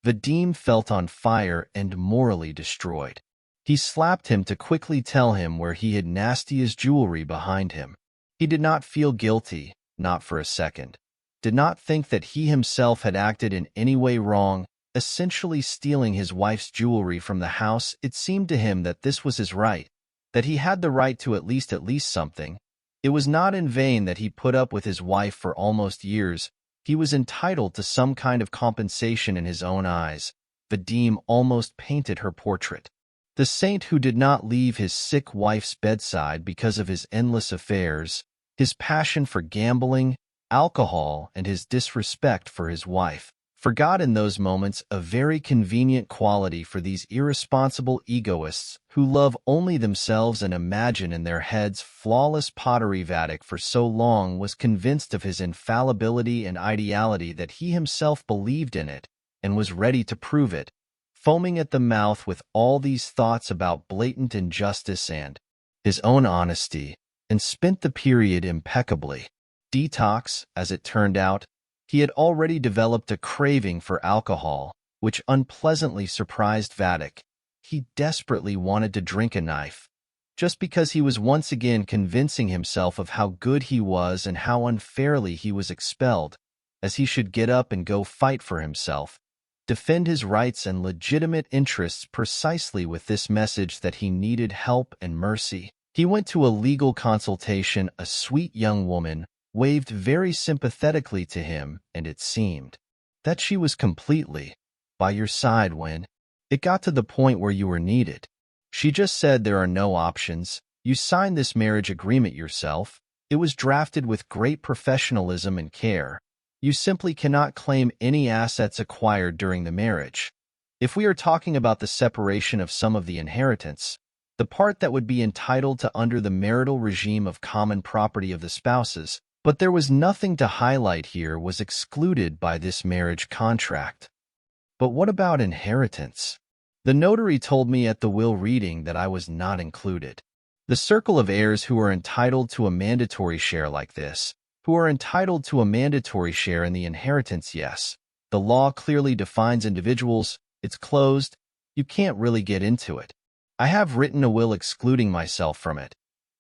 Vadim felt on fire and morally destroyed. He slapped him to quickly tell him where he hid Nastya's jewelry behind him. He did not feel guilty, not for a second. Did not think that he himself had acted in any way wrong, essentially stealing his wife's jewelry from the house. It seemed to him that this was his right, that he had the right to at least something. It was not in vain that he put up with his wife for almost years. He was entitled to some kind of compensation in his own eyes. Vadim almost painted her portrait. The saint who did not leave his sick wife's bedside because of his endless affairs, his passion for gambling, alcohol, and his disrespect for his wife. forgot in those moments a very convenient quality for these irresponsible egoists who love only themselves and imagine in their heads flawless pottery. Vadim for so long was convinced of his infallibility and ideality that he himself believed in it and was ready to prove it, foaming at the mouth with all these thoughts about blatant injustice and his own honesty, and spent the period impeccably. Detox, as it turned out, he had already developed a craving for alcohol, which unpleasantly surprised Vadim. He desperately wanted to drink a knife, just because he was once again convincing himself of how good he was and how unfairly he was expelled, as he should get up and go fight for himself, defend his rights and legitimate interests precisely with this message that he needed help and mercy. He went to a legal consultation. A sweet young woman waved very sympathetically to him, and it seemed that she was completely by your side when it got to the point where you were needed. She just said there are no options. You signed this marriage agreement yourself. It was drafted with great professionalism and care. You simply cannot claim any assets acquired during the marriage. If we are talking about the separation of some of the inheritance, the part that would be entitled to under the marital regime of common property of the spouses, but there was nothing to highlight here, was excluded by this marriage contract. But what about inheritance? The notary told me at the will reading that I was not included. The circle of heirs who are entitled to a mandatory share like this, who are entitled to a mandatory share in the inheritance, yes. The law clearly defines individuals. It's closed. You can't really get into it. I have written a will excluding myself from it.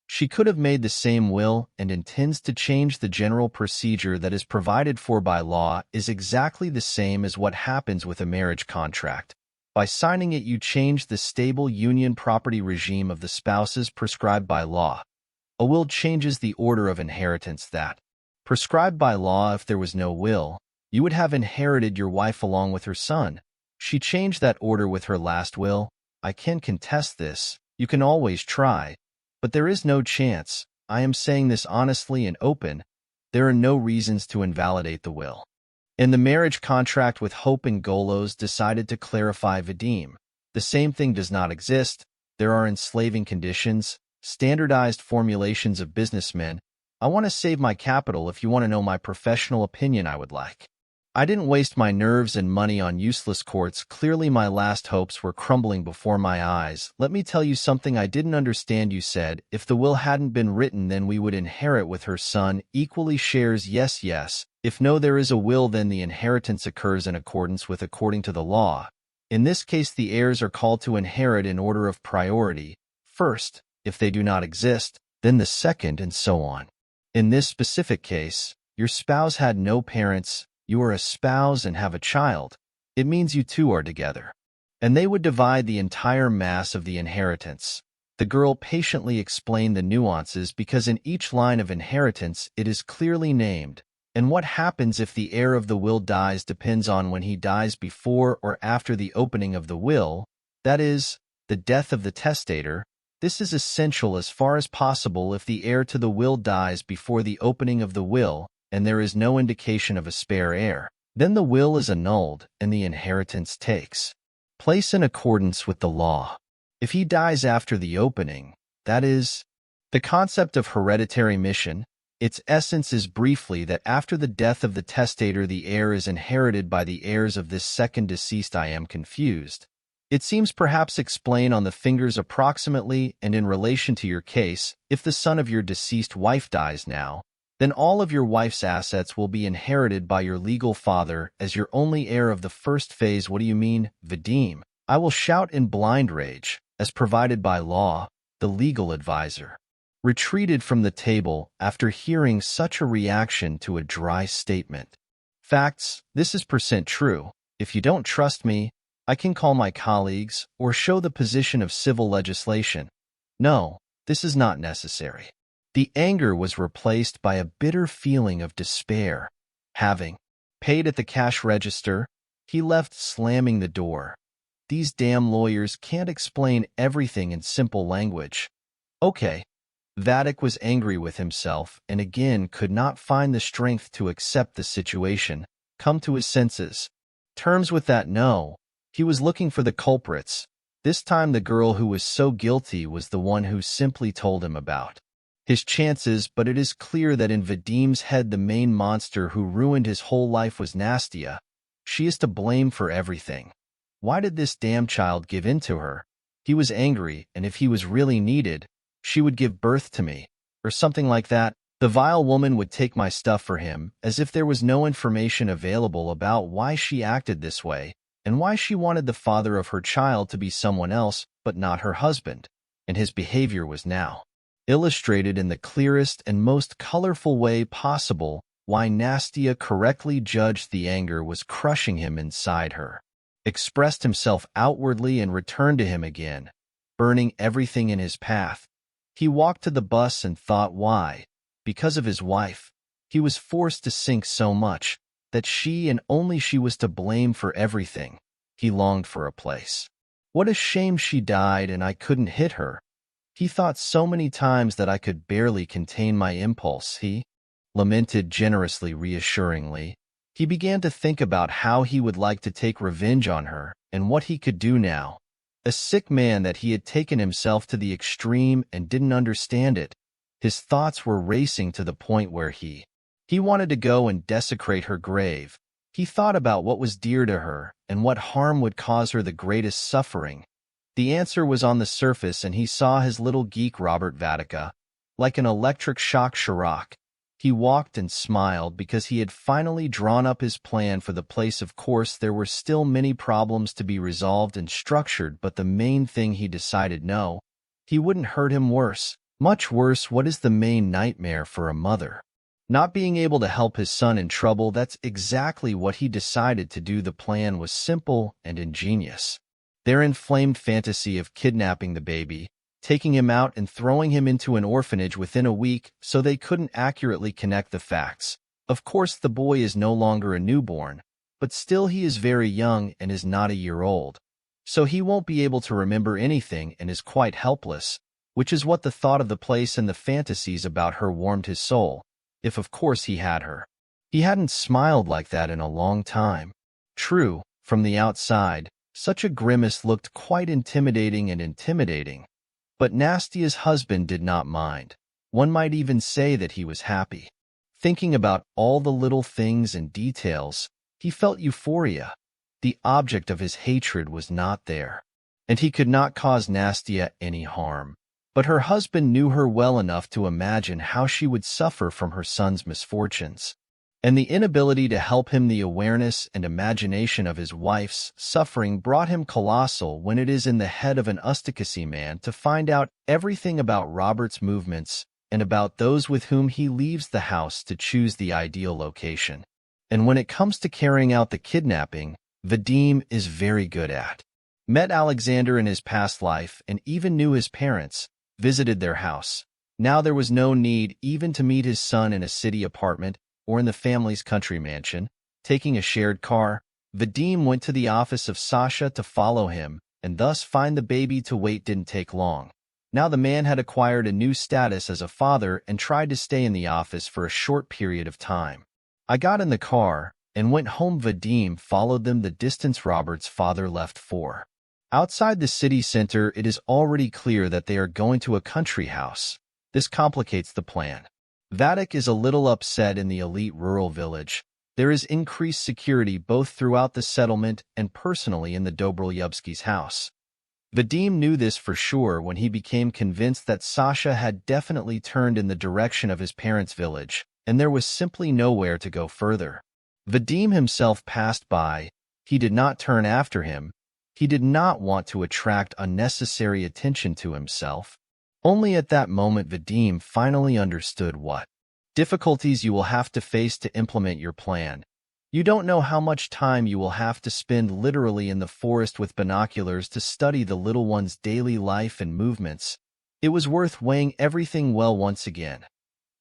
She could have made the same will and intends to change the general procedure that is provided for by law is exactly the same as what happens with a marriage contract. By signing it, you change the stable union property regime of the spouses prescribed by law. A will changes the order of inheritance that, prescribed by law, if there was no will, you would have inherited your wife along with her son. She changed that order with her last will. I can contest this. You can always try. But there is no chance. I am saying this honestly and open. There are no reasons to invalidate the will. In the marriage contract with Hope and Golos decided to clarify Vadim. The same thing does not exist. There are enslaving conditions, standardized formulations of businessmen. I want to save my capital. If you want to know my professional opinion, I would like. I didn't waste my nerves and money on useless courts. Clearly my last hopes were crumbling before my eyes. Let me tell you something I didn't understand. You said, if the will hadn't been written, then we would inherit with her son, equally shares. Yes, yes. If no, there is a will, then the inheritance occurs in accordance with according to the law. In this case, the heirs are called to inherit in order of priority. First, if they do not exist, then the second, and so on. In this specific case, your spouse had no parents. You are a spouse and have a child. It means you two are together. And they would divide the entire mass of the inheritance. The girl patiently explained the nuances because in each line of inheritance it is clearly named, and what happens if the heir of the will dies depends on when he dies, before or after the opening of the will, that is, the death of the testator. This is essential as far as possible. If the heir to the will dies before the opening of the will, and there is no indication of a spare heir, then the will is annulled and the inheritance takes place in accordance with the law. If he dies after the opening, that is, the concept of hereditary mission, its essence is briefly that after the death of the testator the heir is inherited by the heirs of this second deceased. I am confused. It seems perhaps explain on the fingers approximately, and in relation to your case, if the son of your deceased wife dies now, then all of your wife's assets will be inherited by your legal father as your only heir of the first phase. What do you mean, Vadim? I will shout in blind rage. As provided by law, the legal advisor retreated from the table after hearing such a reaction to a dry statement. Facts, this is percent true. If you don't trust me, I can call my colleagues or show the position of civil legislation. No, this is not necessary. The anger was replaced by a bitter feeling of despair. Having paid at the cash register, he left, slamming the door. These damn lawyers can't explain everything in simple language. Okay. Vadim was angry with himself and again could not find the strength to accept the situation, come to his senses. Terms with that no. He was looking for the culprits. This time the girl who was so guilty was the one who simply told him about his chances, but it is clear that in Vadim's head the main monster who ruined his whole life was Nastya. She is to blame for everything. Why did this damn child give in to her? He was angry, and if he was really needed, she would give birth to me, or something like that. The vile woman would take my stuff for him, as if there was no information available about why she acted this way, and why she wanted the father of her child to be someone else but not her husband, and his behavior was now illustrated in the clearest and most colorful way possible why Nastya correctly judged the anger was crushing him inside her, expressed himself outwardly and returned to him again, burning everything in his path. He walked to the bus and thought why, because of his wife, he was forced to sink so much, that she and only she was to blame for everything. He longed for a place. What a shame she died and I couldn't hit her. He thought so many times that I could barely contain my impulse, he lamented generously reassuringly. He began to think about how he would like to take revenge on her and what he could do now. A sick man that he had taken himself to the extreme and didn't understand it. His thoughts were racing to the point where he wanted to go and desecrate her grave. He thought about what was dear to her and what harm would cause her the greatest suffering. The answer was on the surface, and he saw his little geek Robert Vatica, like an electric shock. He walked and smiled because he had finally drawn up his plan for the place. Of course, there were still many problems to be resolved and structured, but the main thing he decided no, he wouldn't hurt him worse. Much worse. What is the main nightmare for a mother? Not being able to help his son in trouble. That's exactly what he decided to do. The plan was simple and ingenious. Their inflamed fantasy of kidnapping the baby, taking him out and throwing him into an orphanage within a week so they couldn't accurately connect the facts. Of course, the boy is no longer a newborn, but still he is very young and is not a year old. So he won't be able to remember anything and is quite helpless, which is what the thought of the place and the fantasies about her warmed his soul, if of course he had her. He hadn't smiled like that in a long time. True, from the outside, such a grimace looked quite intimidating, but Nastya's husband did not mind. One might even say that he was happy. Thinking about all the little things and details, he felt euphoria. The object of his hatred was not there, and he could not cause Nastya any harm. But her husband knew her well enough to imagine how she would suffer from her son's misfortunes. And the inability to help him, the awareness and imagination of his wife's suffering brought him colossal when it is in the head of an Anastasia man to find out everything about Robert's movements and about those with whom he leaves the house to choose the ideal location. And when it comes to carrying out the kidnapping, Vadim is very good at. Met Alexander in his past life and even knew his parents, visited their house. Now there was no need even to meet his son in a city apartment or in the family's country mansion. Taking a shared car, Vadim went to the office of Sasha to follow him and thus find the baby. To wait didn't take long. Now the man had acquired a new status as a father and tried to stay in the office for a short period of time. I got in the car and went home. Vadim followed them the distance Robert's father left for. Outside the city center, it is already clear that they are going to a country house. This complicates the plan. Vadim is a little upset. In the elite rural village, there is increased security both throughout the settlement and personally in the Dobrolyubsky's house. Vadim knew this for sure when he became convinced that Sasha had definitely turned in the direction of his parents' village, and there was simply nowhere to go further. Vadim himself passed by. He did not turn after him. He did not want to attract unnecessary attention to himself. Only at that moment Vadim finally understood what difficulties you will have to face to implement your plan. You don't know how much time you will have to spend literally in the forest with binoculars to study the little one's daily life and movements. It was worth weighing everything well once again.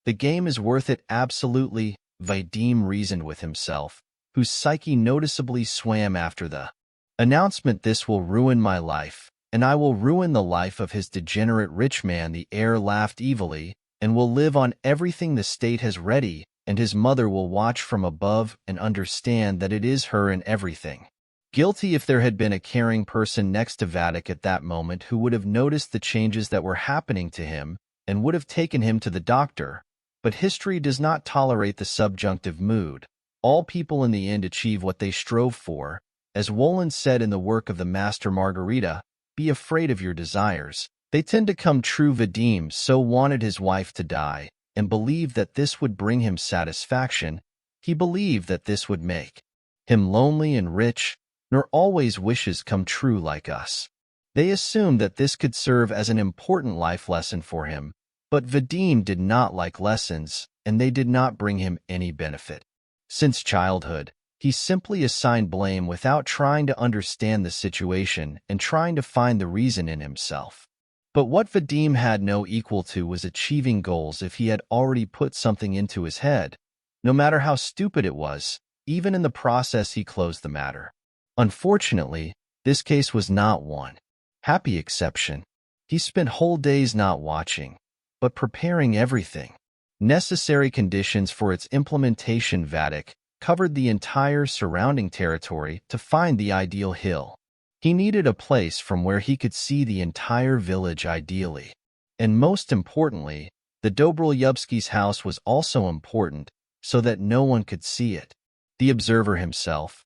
The game is worth it, absolutely, Vadim reasoned with himself, whose psyche noticeably swam after the announcement. This will ruin my life, and I will ruin the life of his degenerate rich man. The heir laughed evilly, and will live on everything the state has ready. and his mother will watch from above and understand that it is her in everything. Guilty if there had been a caring person next to Vadim at that moment who would have noticed the changes that were happening to him and would have taken him to the doctor. But history does not tolerate the subjunctive mood. All people in the end achieve what they strove for. As Woland said in the work of the Master Margarita, be afraid of your desires. They tend to come true. Vadim so wanted his wife to die and believed that this would bring him satisfaction. He believed that this would make him lonely and rich, nor always wishes come true like us. They assumed that this could serve as an important life lesson for him, but Vadim did not like lessons, and they did not bring him any benefit. Since childhood, he simply assigned blame without trying to understand the situation and trying to find the reason in himself. But what Vadim had no equal to was achieving goals if he had already put something into his head. No matter how stupid it was, even in the process he closed the matter. Unfortunately, this case was not one happy exception. He spent whole days not watching, but preparing everything. Necessary conditions for its implementation. Vadim covered the entire surrounding territory to find the ideal hill. He needed a place from where he could see the entire village ideally. And most importantly, the Dobrolyubsky's house was also important, so that no one could see it. The observer himself.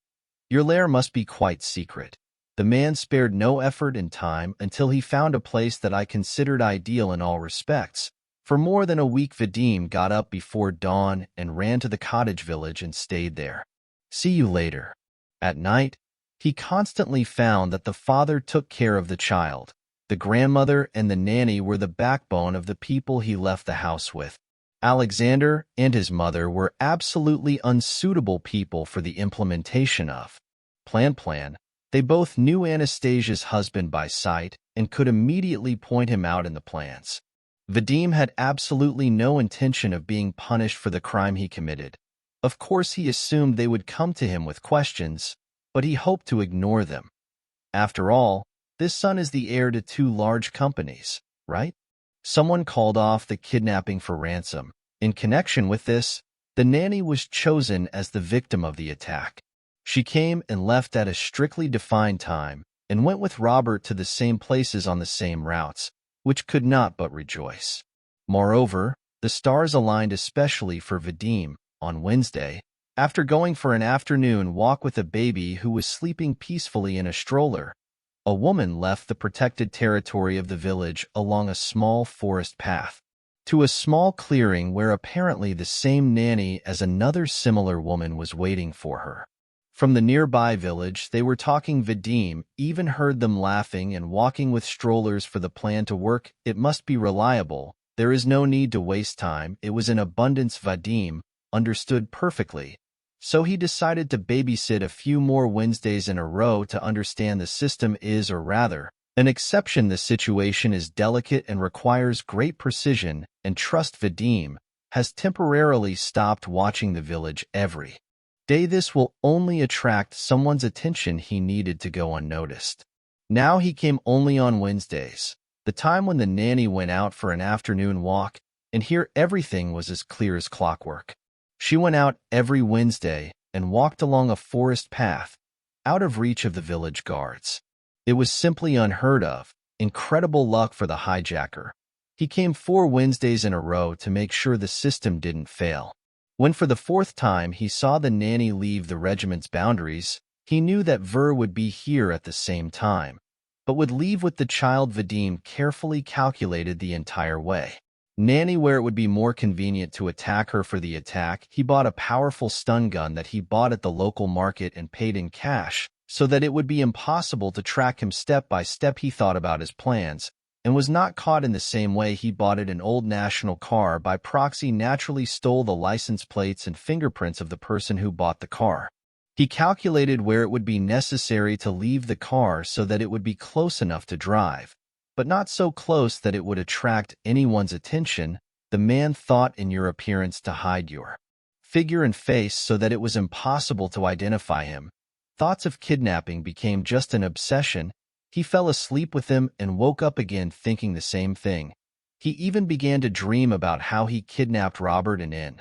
Your lair must be quite secret. The man spared no effort and time until he found a place that I considered ideal in all respects. For more than a week Vadim got up before dawn and ran to the cottage village and stayed there. See you later. At night, he constantly found that the father took care of the child. The grandmother and the nanny were the backbone of the people he left the house with. Alexander and his mother were absolutely unsuitable people for the implementation of plan. They both knew Anastasia's husband by sight and could immediately point him out in the plans. Vadim had absolutely no intention of being punished for the crime he committed. Of course, he assumed they would come to him with questions, but he hoped to ignore them. After all, this son is the heir to 2 large companies, right? Someone called off the kidnapping for ransom. In connection with this, the nanny was chosen as the victim of the attack. She came and left at a strictly defined time and went with Robert to the same places on the same routes, which could not but rejoice. Moreover, the stars aligned especially for Vadim. On Wednesday, after going for an afternoon walk with a baby who was sleeping peacefully in a stroller, a woman left the protected territory of the village along a small forest path to a small clearing where apparently the same nanny as another similar woman was waiting for her. From the nearby village, they were talking. Vadim even heard them laughing and walking with strollers for the plan to work. It must be reliable. There is no need to waste time. It was in abundance. Vadim understood perfectly. So he decided to babysit a few more Wednesdays in a row to understand the system is, or rather, an exception. The situation is delicate and requires great precision and trust. Vadim has temporarily stopped watching the village every day. This will only attract someone's attention. He needed to go unnoticed. Now he came only on Wednesdays, the time when the nanny went out for an afternoon walk, and here everything was as clear as clockwork. She went out every Wednesday and walked along a forest path, out of reach of the village guards. It was simply unheard of. Incredible luck for the hijacker. He came 4 Wednesdays in a row to make sure the system didn't fail. When for the 4th time he saw the nanny leave the regiment's boundaries, he knew that Ver would be here at the same time, but would leave with the child. Vadim carefully calculated the entire way. Nanny where it would be more convenient to attack her. For the attack, he bought a powerful stun gun that he bought at the local market and paid in cash, so that it would be impossible to track him step by step. He thought about his plans, and was not caught in the same way. He bought an old national car by proxy, naturally stole the license plates and fingerprints of the person who bought the car. He calculated where it would be necessary to leave the car so that it would be close enough to drive, but not so close that it would attract anyone's attention. The man thought in your appearance to hide your figure and face so that it was impossible to identify him. Thoughts of kidnapping became just an obsession. He fell asleep with them and woke up again thinking the same thing. He even began to dream about how he kidnapped Robert and in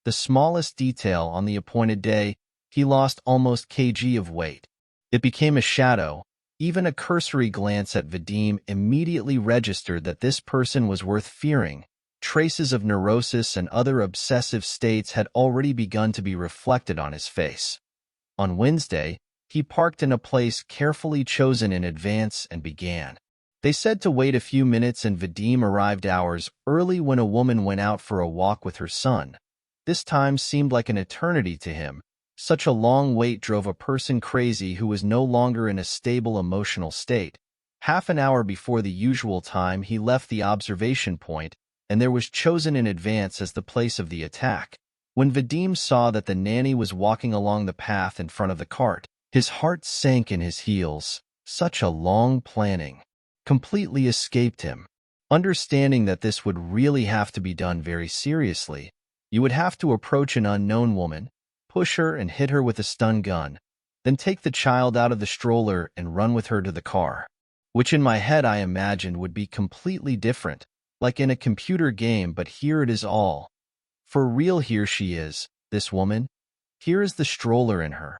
The smallest detail on the appointed day, he lost almost kg of weight. It became a shadow. Even a cursory glance at Vadim immediately registered that this person was worth fearing. Traces of neurosis and other obsessive states had already begun to be reflected on his face. On Wednesday, he parked in a place carefully chosen in advance and began. They said to wait a few minutes, and Vadim arrived hours early when a woman went out for a walk with her son. This time seemed like an eternity to him. Such a long wait drove a person crazy who was no longer in a stable emotional state. Half an hour before the usual time, he left the observation point, and there was chosen in advance as the place of the attack. When Vadim saw that the nanny was walking along the path in front of the cart, his heart sank in his heels. Such a long planning completely escaped him. Understanding that this would really have to be done very seriously, you would have to approach an unknown woman, push her and hit her with a stun gun, then take the child out of the stroller and run with her to the car. Which in my head I imagined would be completely different, like in a computer game, but here it is all. For real, here she is, this woman. Here is the stroller in her.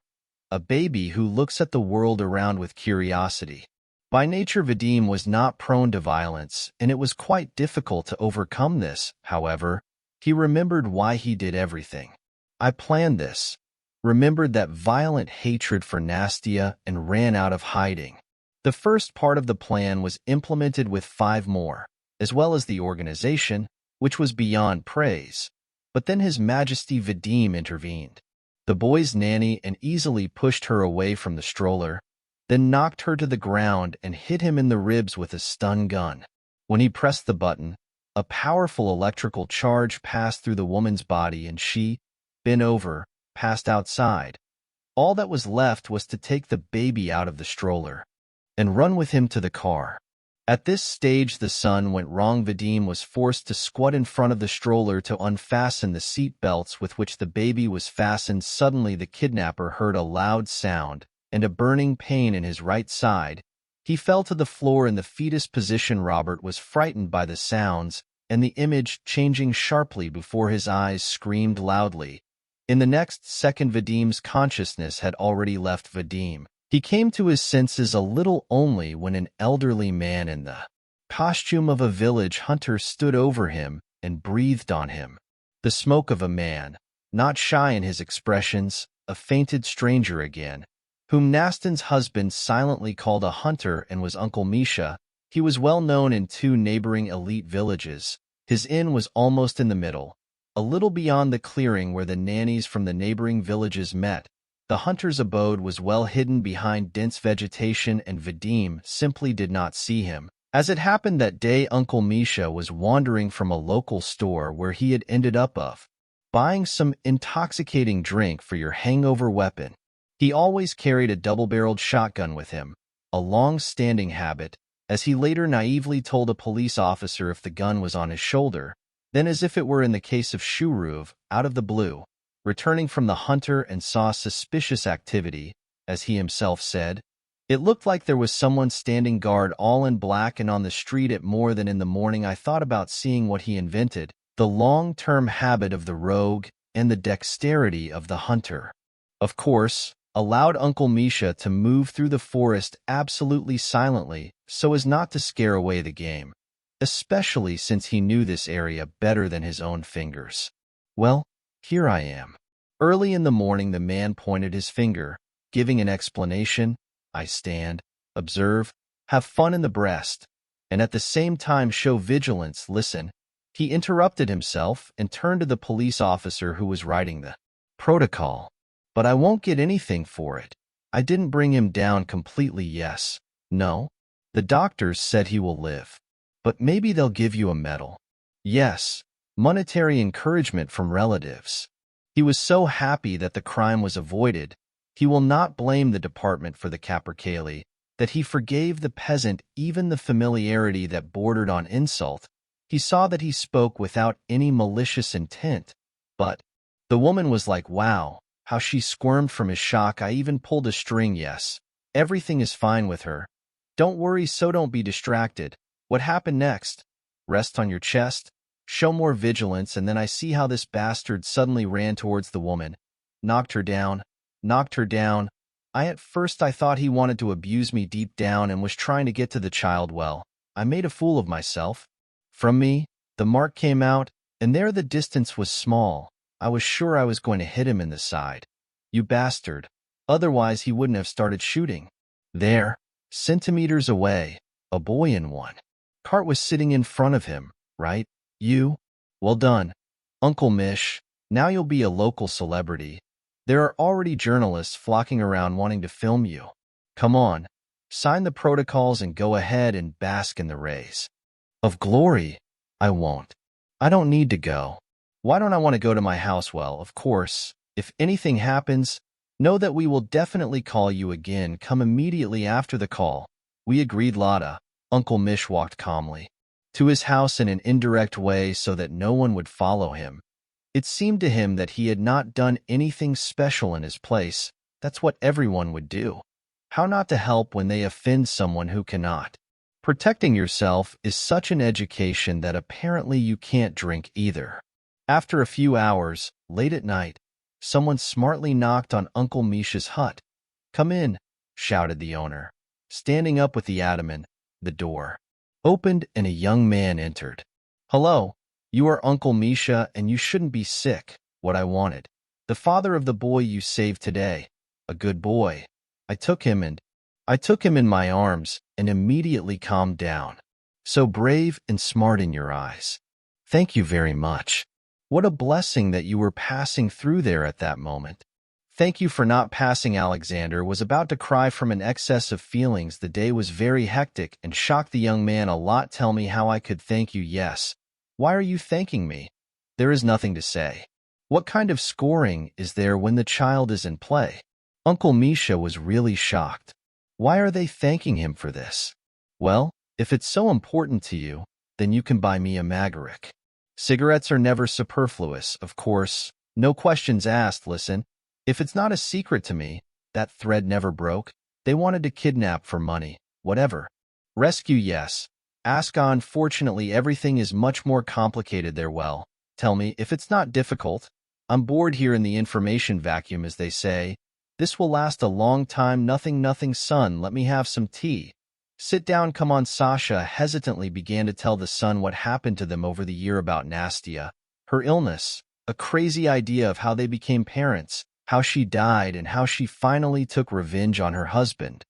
A baby who looks at the world around with curiosity. By nature, Vadim was not prone to violence, and it was quite difficult to overcome this. However, he remembered why he did everything. I planned this, remembered that violent hatred for Nastya, and ran out of hiding. The first part of the plan was implemented with 5 more, as well as the organization, which was beyond praise. But then His Majesty Vadim intervened. The boy's nanny and easily pushed her away from the stroller, then knocked her to the ground and hit him in the ribs with a stun gun. When he pressed the button, a powerful electrical charge passed through the woman's body and she, bent over, passed outside. All that was left was to take the baby out of the stroller and run with him to the car. At this stage the sun went wrong. Vadim was forced to squat in front of the stroller to unfasten the seat belts with which the baby was fastened. Suddenly the kidnapper heard a loud sound and a burning pain in his right side. He fell to the floor in the fetus position. Robert was frightened by the sounds, and the image, changing sharply before his eyes, screamed loudly. In the next second Vadim's consciousness had already left Vadim. He came to his senses a little only when an elderly man in the costume of a village hunter stood over him and breathed on him. The smoke of a man, not shy in his expressions, a fainted stranger again, whom Nastya's husband silently called a hunter and was Uncle Misha. He was well known in 2 neighboring elite villages. His inn was almost in the middle, a little beyond the clearing where the nannies from the neighboring villages met. The hunter's abode was well hidden behind dense vegetation, and Vadim simply did not see him. As it happened that day, Uncle Misha was wandering from a local store where he had ended up buying some intoxicating drink for your hangover weapon. He always carried a double-barreled shotgun with him, a long-standing habit, as he later naively told a police officer if the gun was on his shoulder. Then, as if it were in the case of Shuruv, out of the blue, returning from the hunter and saw suspicious activity, as he himself said. It looked like there was someone standing guard all in black and on the street at more than in the morning. I thought about seeing what he invented, the long-term habit of the rogue and the dexterity of the hunter. Of course, allowed Uncle Misha to move through the forest absolutely silently so as not to scare away the game, especially since he knew this area better than his own fingers. Well, here I am. Early in the morning the man pointed his finger, giving an explanation. I stand, observe, have fun in the breast, and at the same time show vigilance. Listen. He interrupted himself and turned to the police officer who was writing the protocol. But I won't get anything for it. I didn't bring him down completely. Yes. No. The doctors said he will live. But maybe they'll give you a medal. Yes. Monetary encouragement from relatives. He was so happy that the crime was avoided. He will not blame the department for the capercaillie, that he forgave the peasant even the familiarity that bordered on insult. He saw that he spoke without any malicious intent. But the woman was like, wow, how she squirmed from his shock. I even pulled a string. Yes, everything is fine with her. Don't worry, so don't be distracted. What happened next? Rest on your chest. Show more vigilance, and then I see how this bastard suddenly ran towards the woman. Knocked her down. Knocked her down. At first I thought he wanted to abuse me deep down and was trying to get to the child. Well, I made a fool of myself. From me, the mark came out, and there the distance was small. I was sure I was going to hit him in the side. You bastard. Otherwise he wouldn't have started shooting. There, centimeters away, a boy in one cart was sitting in front of him, right? You? Well done, Uncle Mish. Now you'll be a local celebrity. There are already journalists flocking around wanting to film you. Come on, sign the protocols and go ahead and bask in the rays of glory. I won't. I don't need to go. Why don't I want to go to my house? Well, of course, if anything happens, know that we will definitely call you again. Come immediately after the call. We agreed. Lotta. Uncle Mish walked calmly to his house in an indirect way so that no one would follow him. It seemed to him that he had not done anything special in his place. That's what everyone would do. How not to help when they offend someone who cannot? Protecting yourself is such an education that apparently you can't drink either. After a few hours, late at night, someone smartly knocked on Uncle Misha's hut. Come in, shouted the owner. Standing up with the adamant, the door opened and a young man entered. Hello, you are Uncle Misha and you shouldn't be sick. What I wanted. The father of the boy you saved today. A good boy. I took him in my arms and immediately calmed down. So brave and smart in your eyes. Thank you very much. What a blessing that you were passing through there at that moment. Thank you for not passing. Alexander was about to cry from an excess of feelings. The day was very hectic and shocked the young man a lot. Tell me how I could thank you. Yes. Why are you thanking me? There is nothing to say. What kind of scoring is there when the child is in play? Uncle Misha was really shocked. Why are they thanking him for this? Well, if it's so important to you, then you can buy me a Magaric. Cigarettes are never superfluous, of course. No questions asked. Listen, if it's not a secret to me, that thread never broke. They wanted to kidnap for money. Whatever. Rescue, yes. Ask. Unfortunately, everything is much more complicated there. Well, tell me, if it's not difficult. I'm bored here in the information vacuum, as they say. This will last a long time. Nothing, son. Let me have some tea. Sit down. Come on. Sasha hesitantly began to tell the son what happened to them over the year about Nastya, her illness, a crazy idea of how they became parents, how she died, and how she finally took revenge on her husband.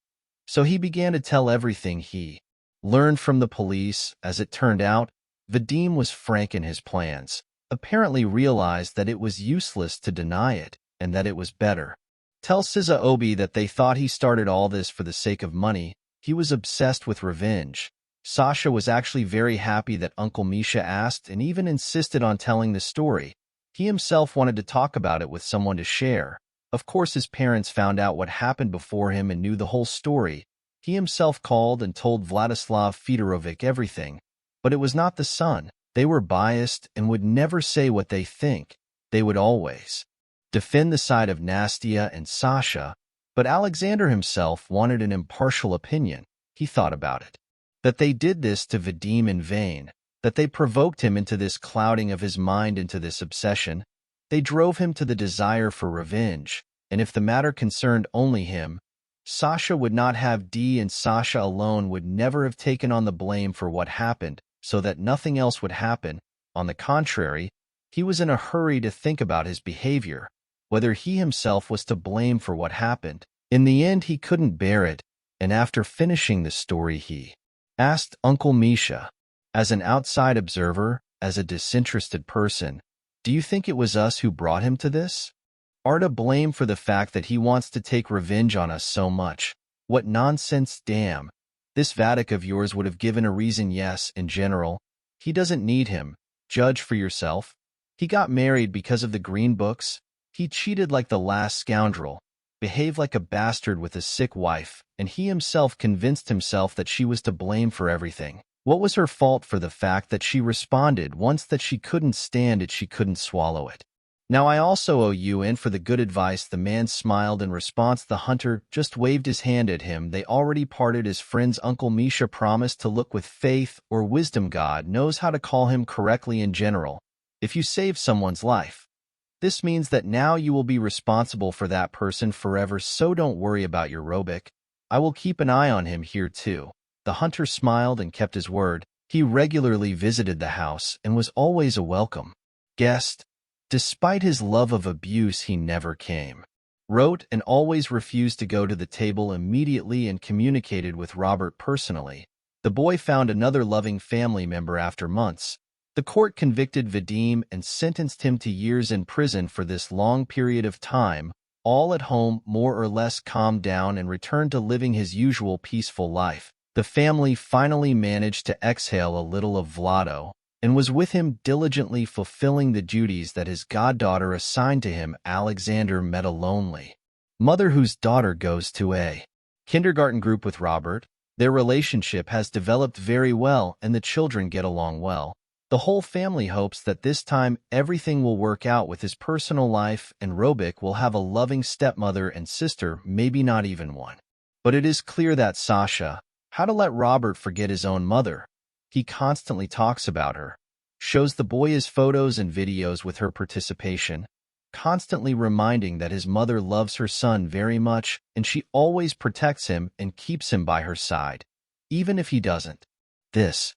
So he began to tell everything he learned from the police. As it turned out, Vadim was frank in his plans, apparently realized that it was useless to deny it, and that it was better. Tell Siza Obi that they thought he started all this for the sake of money. He was obsessed with revenge. Sasha was actually very happy that Uncle Misha asked and even insisted on telling the story. He himself wanted to talk about it with someone to share. Of course, his parents found out what happened before him and knew the whole story. He himself called and told Vladislav Fedorovich everything. But it was not the son. They were biased and would never say what they think. They would always defend the side of Nastya and Sasha, but Alexander himself wanted an impartial opinion. He thought about it. That they did this to Vadim in vain, that they provoked him into this clouding of his mind, into this obsession. They drove him to the desire for revenge, and if the matter concerned only him, Sasha would not have and Sasha alone would never have taken on the blame for what happened, so that nothing else would happen. On the contrary, he was in a hurry to think about his behavior, whether he himself was to blame for what happened. In the end, he couldn't bear it, and after finishing the story, he asked Uncle Misha, as an outside observer, as a disinterested person, do you think it was us who brought him to this? Are to blame for the fact that he wants to take revenge on us so much? What nonsense, damn. This Vadik of yours would have given a reason. Yes, in general. He doesn't need him. Judge for yourself. He got married because of the green books. He cheated like the last scoundrel, behaved like a bastard with a sick wife, and he himself convinced himself that she was to blame for everything. What was her fault for the fact that she responded once that she couldn't stand it, she couldn't swallow it? Now I also owe you in for the good advice. The man smiled in response. The hunter just waved his hand at him. They already parted as friends. Uncle Misha promised to look with faith or wisdom. God knows how to call him correctly in general. If you save someone's life, this means that now you will be responsible for that person forever, so don't worry about your Robic. I will keep an eye on him here too. The hunter smiled and kept his word. He regularly visited the house and was always a welcome guest. Despite his love of abuse, he never came, wrote, and always refused to go to the table immediately and communicated with Robert personally. The boy found another loving family member after months. The court convicted Vadim and sentenced him to years in prison for this long period of time. All at home more or less calmed down and returned to living his usual peaceful life. The family finally managed to exhale a little of Vlado, and was with him diligently fulfilling the duties that his goddaughter assigned to him. Alexander met a lonely mother whose daughter goes to a kindergarten group with Robert. Their relationship has developed very well and the children get along well. The whole family hopes that this time everything will work out with his personal life and Robic will have a loving stepmother and sister, maybe not even one. But it is clear that Sasha, how to let Robert forget his own mother? He constantly talks about her, shows the boy his photos and videos with her participation, constantly reminding that his mother loves her son very much and she always protects him and keeps him by her side, even if he doesn't. This